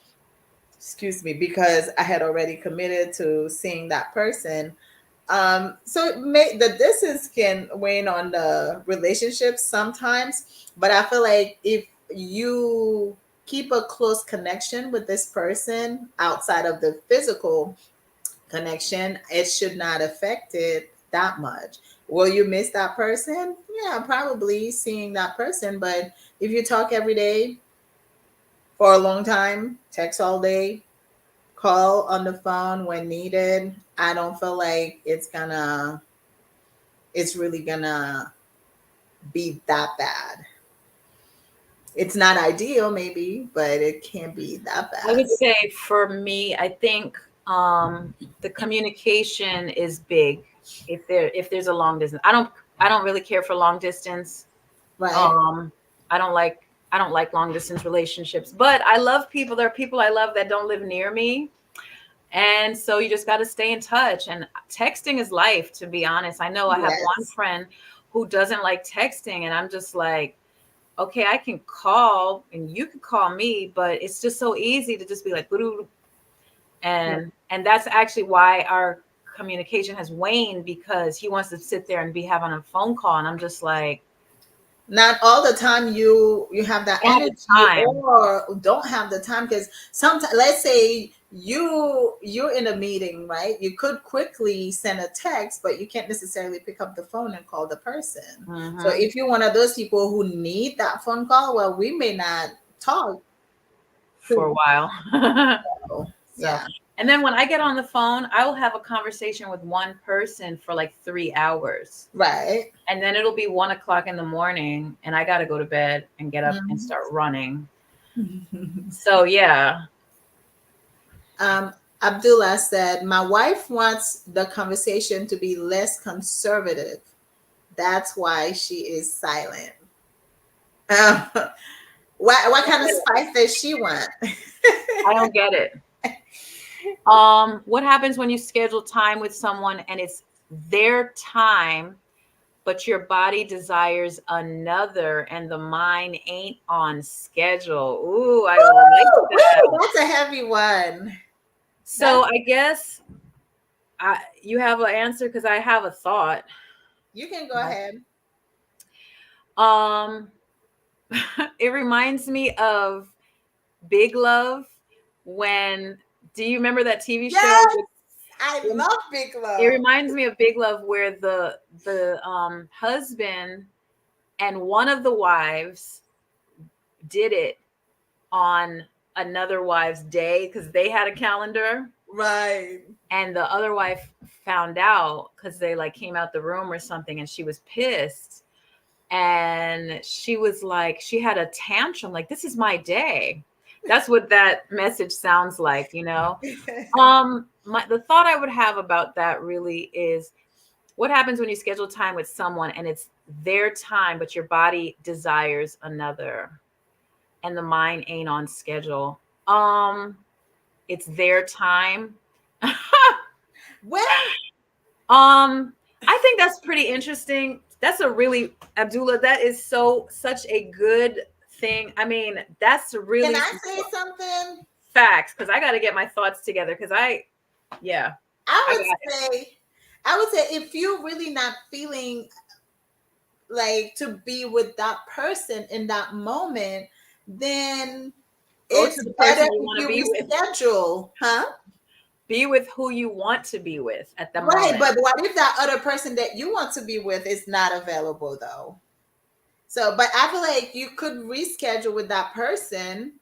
Speaker 2: Excuse me, because I had already committed to seeing that person. So the distance can wane on the relationship sometimes, but I feel like if you keep a close connection with this person outside of the physical connection, it should not affect it that much. Will you miss that person? Yeah, probably seeing that person, but if you talk every day, for a long time, text all day, call on the phone when needed. I don't feel like it's really gonna be that bad. It's not ideal, maybe, but it can't be that
Speaker 1: I
Speaker 2: bad.
Speaker 1: would say for me, I think the communication is big. If there's a long distance, I don't really care for long distance.
Speaker 2: Right.
Speaker 1: Um, I don't like long distance relationships, but I love people. There are people I love that don't live near me. And so you just got to stay in touch. And texting is life, to be honest. I know I have one
Speaker 2: Yes.
Speaker 1: friend who doesn't like texting, and I'm just like, okay, I can call and you can call me, but it's just so easy to just be like, "Boo-doo." And that's actually why our communication has waned, because he wants to sit there and be having a phone call, and I'm just like,
Speaker 2: Not all the time you have that
Speaker 1: I don't have the
Speaker 2: energy
Speaker 1: time.
Speaker 2: or don't have the time, because sometimes, let's say you're in a meeting, right? You could quickly send a text, but you can't necessarily pick up the phone and call the person. So
Speaker 1: Mhm.
Speaker 2: if you're one of those people who need that phone call, well, we may not talk
Speaker 1: For a
Speaker 2: to
Speaker 1: while.
Speaker 2: you.
Speaker 1: So,
Speaker 2: Yeah.
Speaker 1: and then when I get on the phone, I will have a conversation with one person for like 3 hours.
Speaker 2: Right.
Speaker 1: And then it'll be 1 o'clock in the morning, and I got to go to bed and get up and
Speaker 2: Mhm.
Speaker 1: start running. So, yeah.
Speaker 2: Abdullah said, my wife wants the conversation to be less conservative. That's why she is silent. Um, what kind of spice does she want?
Speaker 1: I don't get it. What happens when you schedule time with someone and it's their time, but your body desires another and the mind ain't on schedule? Ooh, I like that.
Speaker 2: Woo, that's a heavy one.
Speaker 1: So
Speaker 2: That's
Speaker 1: I guess you have an answer, because I have a thought.
Speaker 2: you can go ahead.
Speaker 1: Um, it reminds me of Big Love. When Do you remember that TV show?
Speaker 2: Yes, I love Big
Speaker 1: It
Speaker 2: Love.
Speaker 1: reminds me of Big Love, where the husband and one of the wives did it on another wife's day, because they had a calendar,
Speaker 2: Right.
Speaker 1: and the other wife found out because they like came out the room or something, and she was pissed, and she was like, she had a tantrum like, this is my day. That's what that message sounds like, you know. The thought I would have about that really is, what happens when you schedule time with someone and it's their time, but your body desires another and the mind ain't on schedule? It's their time.
Speaker 2: Well,
Speaker 1: I think that's pretty interesting. That's a really, Abdullah, that is such a good thing. I mean, that's
Speaker 2: can
Speaker 1: really
Speaker 2: I
Speaker 1: some
Speaker 2: say something?
Speaker 1: facts, because I got to get my thoughts together, because yeah, I
Speaker 2: I would
Speaker 1: got it.
Speaker 2: say, I would say if you're really not feeling like to be with that person in that moment, then
Speaker 1: Go to
Speaker 2: it's
Speaker 1: the
Speaker 2: better
Speaker 1: person you
Speaker 2: if
Speaker 1: want to
Speaker 2: you
Speaker 1: be with.
Speaker 2: reschedule, huh?
Speaker 1: Be with who you want to be with at the
Speaker 2: Right,
Speaker 1: moment.
Speaker 2: but what if that other person that you want to be with is not available though? So, but I feel like you could reschedule with that person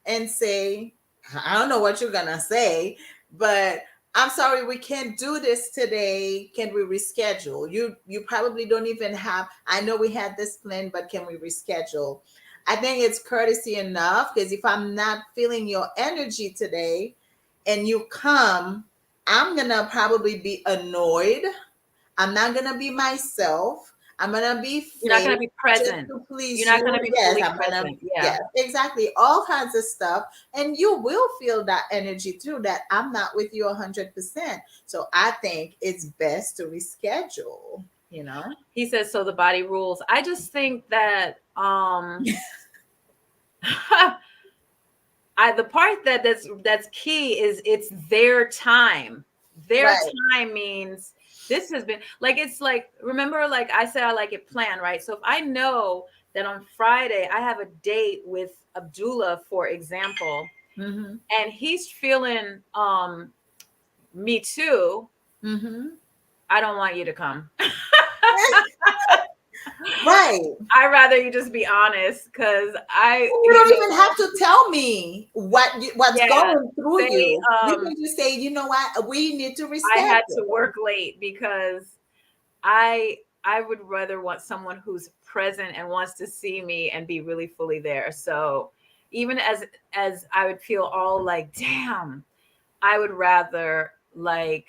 Speaker 2: and say, I don't know what you're gonna say, but I'm sorry, we can't do this today. Can we reschedule? You probably don't even have, I know we had this plan, but can we reschedule? I think it's courtesy enough, because if I'm not feeling your energy today and you come, I'm gonna probably be annoyed. I'm not gonna be myself. I'm gonna be
Speaker 1: You're not going
Speaker 2: fake
Speaker 1: to be
Speaker 2: just
Speaker 1: present.
Speaker 2: to
Speaker 1: You're
Speaker 2: please
Speaker 1: not
Speaker 2: you.
Speaker 1: going to be
Speaker 2: Yes,
Speaker 1: fully
Speaker 2: I'm gonna,
Speaker 1: present. Yeah.
Speaker 2: yes, exactly. All kinds of stuff. And you will feel that energy too, that I'm not with you 100%. So I think it's best to reschedule, you know?
Speaker 1: He says, so the body rules. I just think that the part that's key is it's their time. Their
Speaker 2: Right.
Speaker 1: time means this has been like, it's like, remember, like I said, I like it planned, right? So if I know that on Friday I have a date with Abdullah, for example,
Speaker 2: Mm-hmm.
Speaker 1: and he's feeling me too,
Speaker 2: Mm-hmm.
Speaker 1: I don't want you to come.
Speaker 2: Right.
Speaker 1: I'd rather you just be honest, because
Speaker 2: You don't even have to tell me what's
Speaker 1: Yeah,
Speaker 2: going through
Speaker 1: say,
Speaker 2: you. You can just say, you know what, we need to
Speaker 1: I
Speaker 2: respect
Speaker 1: had
Speaker 2: it.
Speaker 1: to work late because I would rather want someone who's present and wants to see me and be really fully there. So even as I would feel all like, damn, I would rather like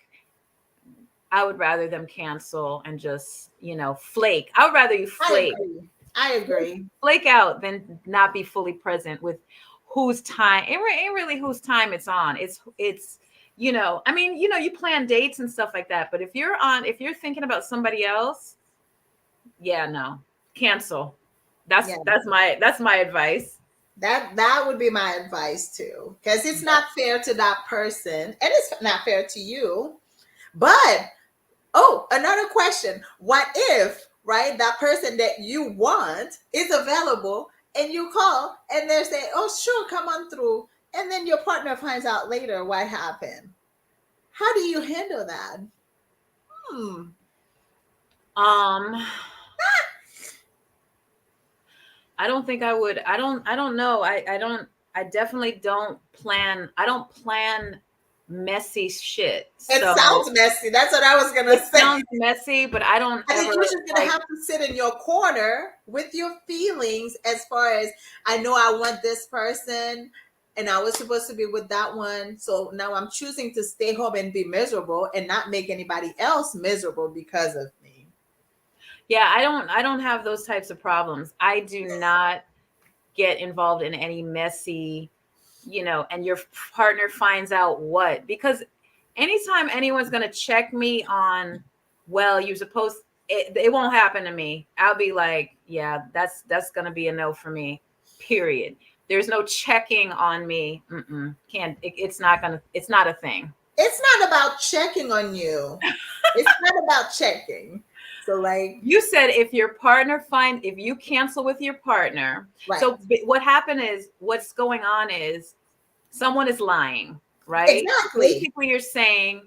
Speaker 1: I would rather them cancel and just, flake. I would rather you
Speaker 2: I
Speaker 1: flake.
Speaker 2: agree. I agree.
Speaker 1: Flake out than not be fully present with whose time. It ain't really whose time it's on. It's I mean, you plan dates and stuff like that, but if you're thinking about somebody else, yeah, no, cancel. That's
Speaker 2: Yeah.
Speaker 1: that's my advice.
Speaker 2: That would be my advice too, because it's not fair to that person, and it's not fair to you. But oh, another question: what if, right, that person that you want is available, and you call, and they say, "Oh, sure, come on through," and then your partner finds out later what happened? How do you handle that? Hmm.
Speaker 1: Um, I don't think I would. I don't know. I definitely I don't plan messy shit.
Speaker 2: It
Speaker 1: So
Speaker 2: sounds messy. That's what I was gonna
Speaker 1: it
Speaker 2: say.
Speaker 1: sounds messy, but I don't
Speaker 2: I
Speaker 1: ever
Speaker 2: think you're just gonna
Speaker 1: like,
Speaker 2: have to sit in your corner with your feelings as far as, I know I want this person and I was supposed to be with that one. So now I'm choosing to stay home and be miserable and not make anybody else miserable because of me.
Speaker 1: yeah, I don't have those types of problems. I do not get involved in any messy, and your partner finds out what, because anytime anyone's going to check me on, well, you're supposed, it won't happen to me. I'll be like, yeah, that's going to be a no for me, period. There's no checking on me. Can't, it's not a thing.
Speaker 2: It's not about checking on you. It's not about checking. So like,
Speaker 1: You said if you cancel with your partner.
Speaker 2: right.
Speaker 1: So what happened is, what's going on is someone is lying, right?
Speaker 2: Exactly.
Speaker 1: Basically, you're saying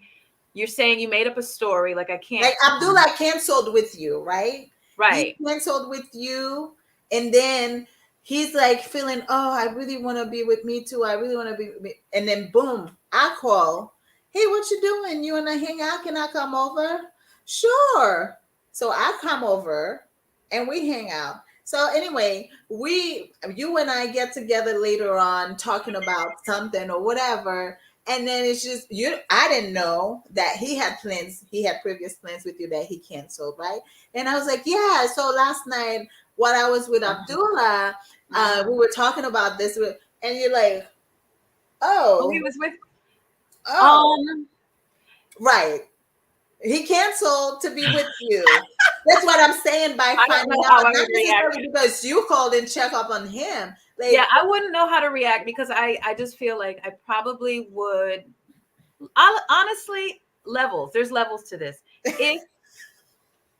Speaker 1: you made up a story, like, I can't
Speaker 2: Like
Speaker 1: come.
Speaker 2: Abdullah canceled with you, right? He
Speaker 1: Right.
Speaker 2: canceled with you, and then he's like feeling, oh, I really want to be with me too. I really want to be with me. And then boom, I call. Hey, what you doing? You wanna hang out? Can I come over? Sure. So I come over and we hang out. So anyway, you and I get together later on talking about something or whatever, and then it's just you. I didn't know that he had plans. He had previous plans with you that he canceled, right? And I was like, yeah. So last night, while I was with Abdullah, we were talking about this, and you're like,
Speaker 1: Oh, he
Speaker 2: oh,
Speaker 1: was with.
Speaker 2: oh,
Speaker 1: Um.
Speaker 2: right. He canceled to be with you. That's what I'm saying by
Speaker 1: I don't
Speaker 2: finding
Speaker 1: know
Speaker 2: out,
Speaker 1: how I
Speaker 2: not
Speaker 1: would react.
Speaker 2: necessarily because you called and check up on him.
Speaker 1: Yeah,
Speaker 2: Like,
Speaker 1: I wouldn't know how to react, because I just feel like I probably would. Honestly, levels. There's levels to this. If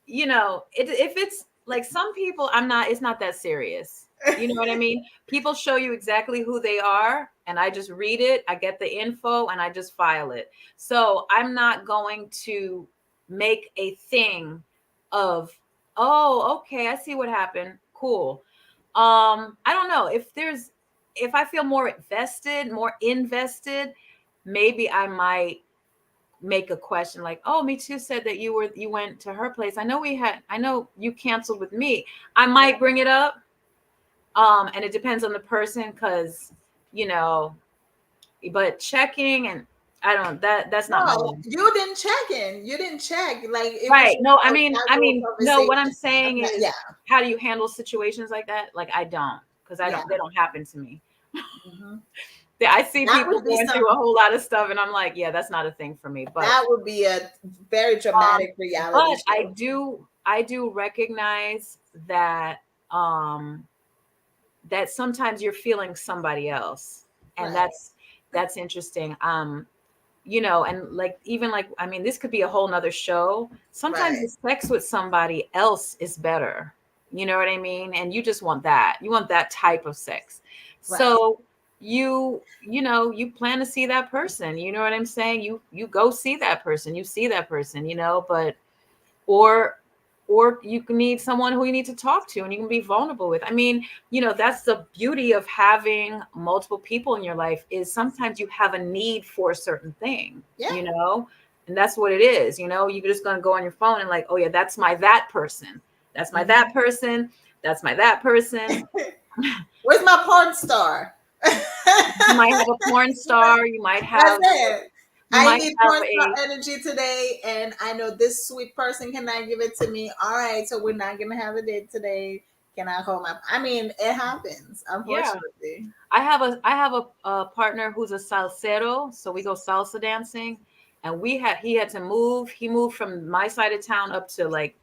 Speaker 1: if it's like, some people, it's not that serious. You know what I mean? People show you exactly who they are, and I just read it, I get the info, and I just file it. So I'm not going to make a thing of, oh, okay, I see what happened. Cool. I don't know, if I feel more invested, maybe I might make a question like, oh, me too said that you went to her place. I know you canceled with me. I might bring it up. And it depends on the person, because, you know, but checking, and I don't, that's not my
Speaker 2: no,
Speaker 1: thing.
Speaker 2: you didn't check in. You didn't check. Like it was
Speaker 1: Right.
Speaker 2: just
Speaker 1: No, I
Speaker 2: a
Speaker 1: mean,
Speaker 2: casual
Speaker 1: no, what I'm
Speaker 2: conversation.
Speaker 1: saying is,
Speaker 2: Yeah,
Speaker 1: how do you handle situations like that? Like, I don't, because
Speaker 2: yeah.
Speaker 1: they don't happen to me.
Speaker 2: Mhm.
Speaker 1: I see
Speaker 2: That
Speaker 1: people
Speaker 2: would be
Speaker 1: going
Speaker 2: some.
Speaker 1: through a whole lot of stuff, and I'm like, yeah, that's not a thing for me.
Speaker 2: That would be a very dramatic reality
Speaker 1: But
Speaker 2: show.
Speaker 1: I do recognize that, that sometimes you're feeling somebody else, and
Speaker 2: Right,
Speaker 1: that's interesting. And like, even like, I mean, this could be a whole nother show. Sometimes the
Speaker 2: right,
Speaker 1: sex with somebody else is better. You know what I mean? And you just want that. You want that type of sex.
Speaker 2: right.
Speaker 1: So you plan to see that person. You know what I'm saying? You go see that person. You see that person. But or or you can need someone who you need to talk to and you can be vulnerable with. I mean, that's the beauty of having multiple people in your life, is sometimes you have a need for a certain thing,
Speaker 2: Yeah.
Speaker 1: and that's what it is. You're just going to go on your phone and like, oh yeah, that's my that person. That's my that person. That's my that person.
Speaker 2: Where's my porn star?
Speaker 1: You might have a porn star. You might
Speaker 2: That's
Speaker 1: have,
Speaker 2: it.
Speaker 1: you
Speaker 2: I
Speaker 1: might
Speaker 2: need
Speaker 1: have
Speaker 2: porn star
Speaker 1: a,
Speaker 2: energy today, and I know this sweet person cannot give it to me. All right, so we're not gonna have a date today. Can I hold my? I mean, it happens,
Speaker 1: yeah.
Speaker 2: unfortunately.
Speaker 1: I have a partner who's a salsero, so we go salsa dancing, and he had to move. He moved from my side of town up to like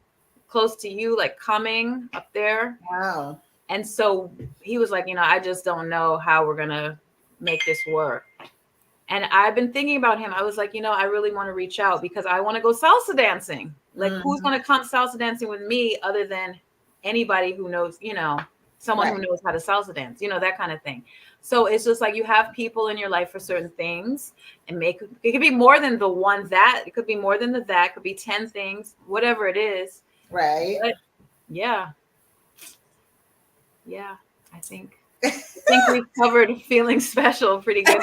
Speaker 1: close to you, like coming up there.
Speaker 2: Wow.
Speaker 1: And so he was like, I just don't know how we're gonna make this work. And I've been thinking about him. I was like, I really want to reach out because I want to go salsa dancing. Like, who's going to come salsa dancing with me other than anybody who knows, someone who knows how to salsa dance, that kind of thing. So it's just like you have people in your life for certain things, and it could be more than the one that, it could be more than that, it could be 10 things, whatever it is.
Speaker 2: Right.
Speaker 1: But yeah. Yeah, I think we've covered feeling special pretty good.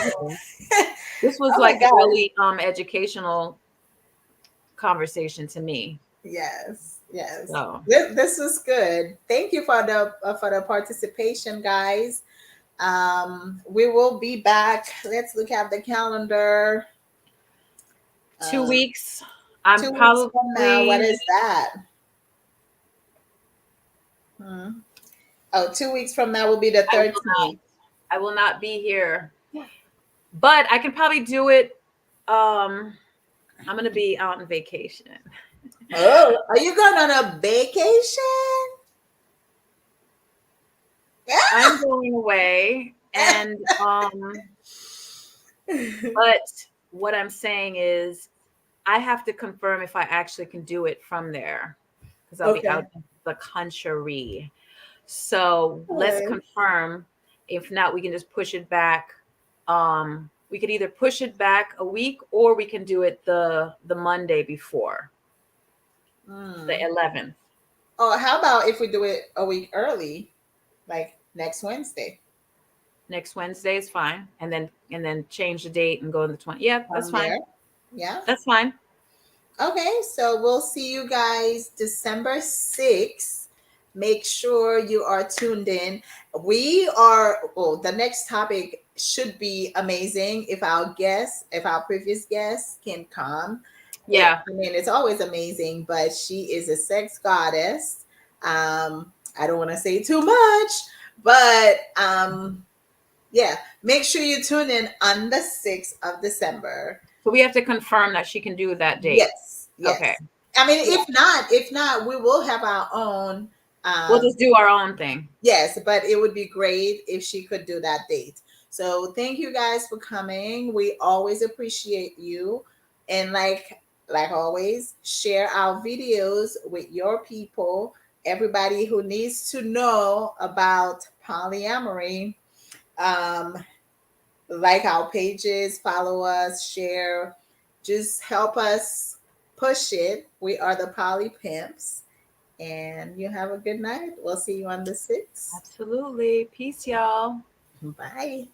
Speaker 1: This was like a really educational conversation to me.
Speaker 2: Yes.
Speaker 1: So.
Speaker 2: This is good. Thank you for the participation, guys. We will be back. Let's look at the calendar.
Speaker 1: 2 weeks. I'm
Speaker 2: 2
Speaker 1: probably
Speaker 2: weeks from now. What is that? Oh, 2 weeks from now will be the 13th.
Speaker 1: I will not be here, but I can probably do it. I'm going to be out on vacation.
Speaker 2: Oh, are you going on a vacation?
Speaker 1: I'm going away, and but what I'm saying is I have to confirm if I actually can do it from there, because I'll be out in the country. So let's confirm. If not, we can just push it back. We could either push it back a week, or we can do it the Monday before, the 11th.
Speaker 2: Oh, how about if we do it a week early, like next Wednesday?
Speaker 1: Next Wednesday is fine, and then change the date and go to the 20th. Yeah, that's fine.
Speaker 2: Yeah,
Speaker 1: that's fine.
Speaker 2: Okay, so we'll see you guys December 6th. Make sure you are tuned in. The next topic should be amazing if our previous guests can come.
Speaker 1: Yeah.
Speaker 2: I mean, it's always amazing, but she is a sex goddess. I don't want to say too much, but yeah, make sure you tune in on the 6th of December.
Speaker 1: So we have to confirm that she can do that date.
Speaker 2: Yes.
Speaker 1: Okay.
Speaker 2: I mean, if not, we will have our own.
Speaker 1: We'll just do our own thing.
Speaker 2: Yes, but it would be great if she could do that date. So thank you guys for coming. We always appreciate you. And like always, share our videos with your people, everybody who needs to know about polyamory. Like our pages, follow us, share, just help us push it. We are the Poly Pimps. And you have a good night. We'll see you on the 6th.
Speaker 1: Absolutely. Peace, y'all.
Speaker 2: Bye.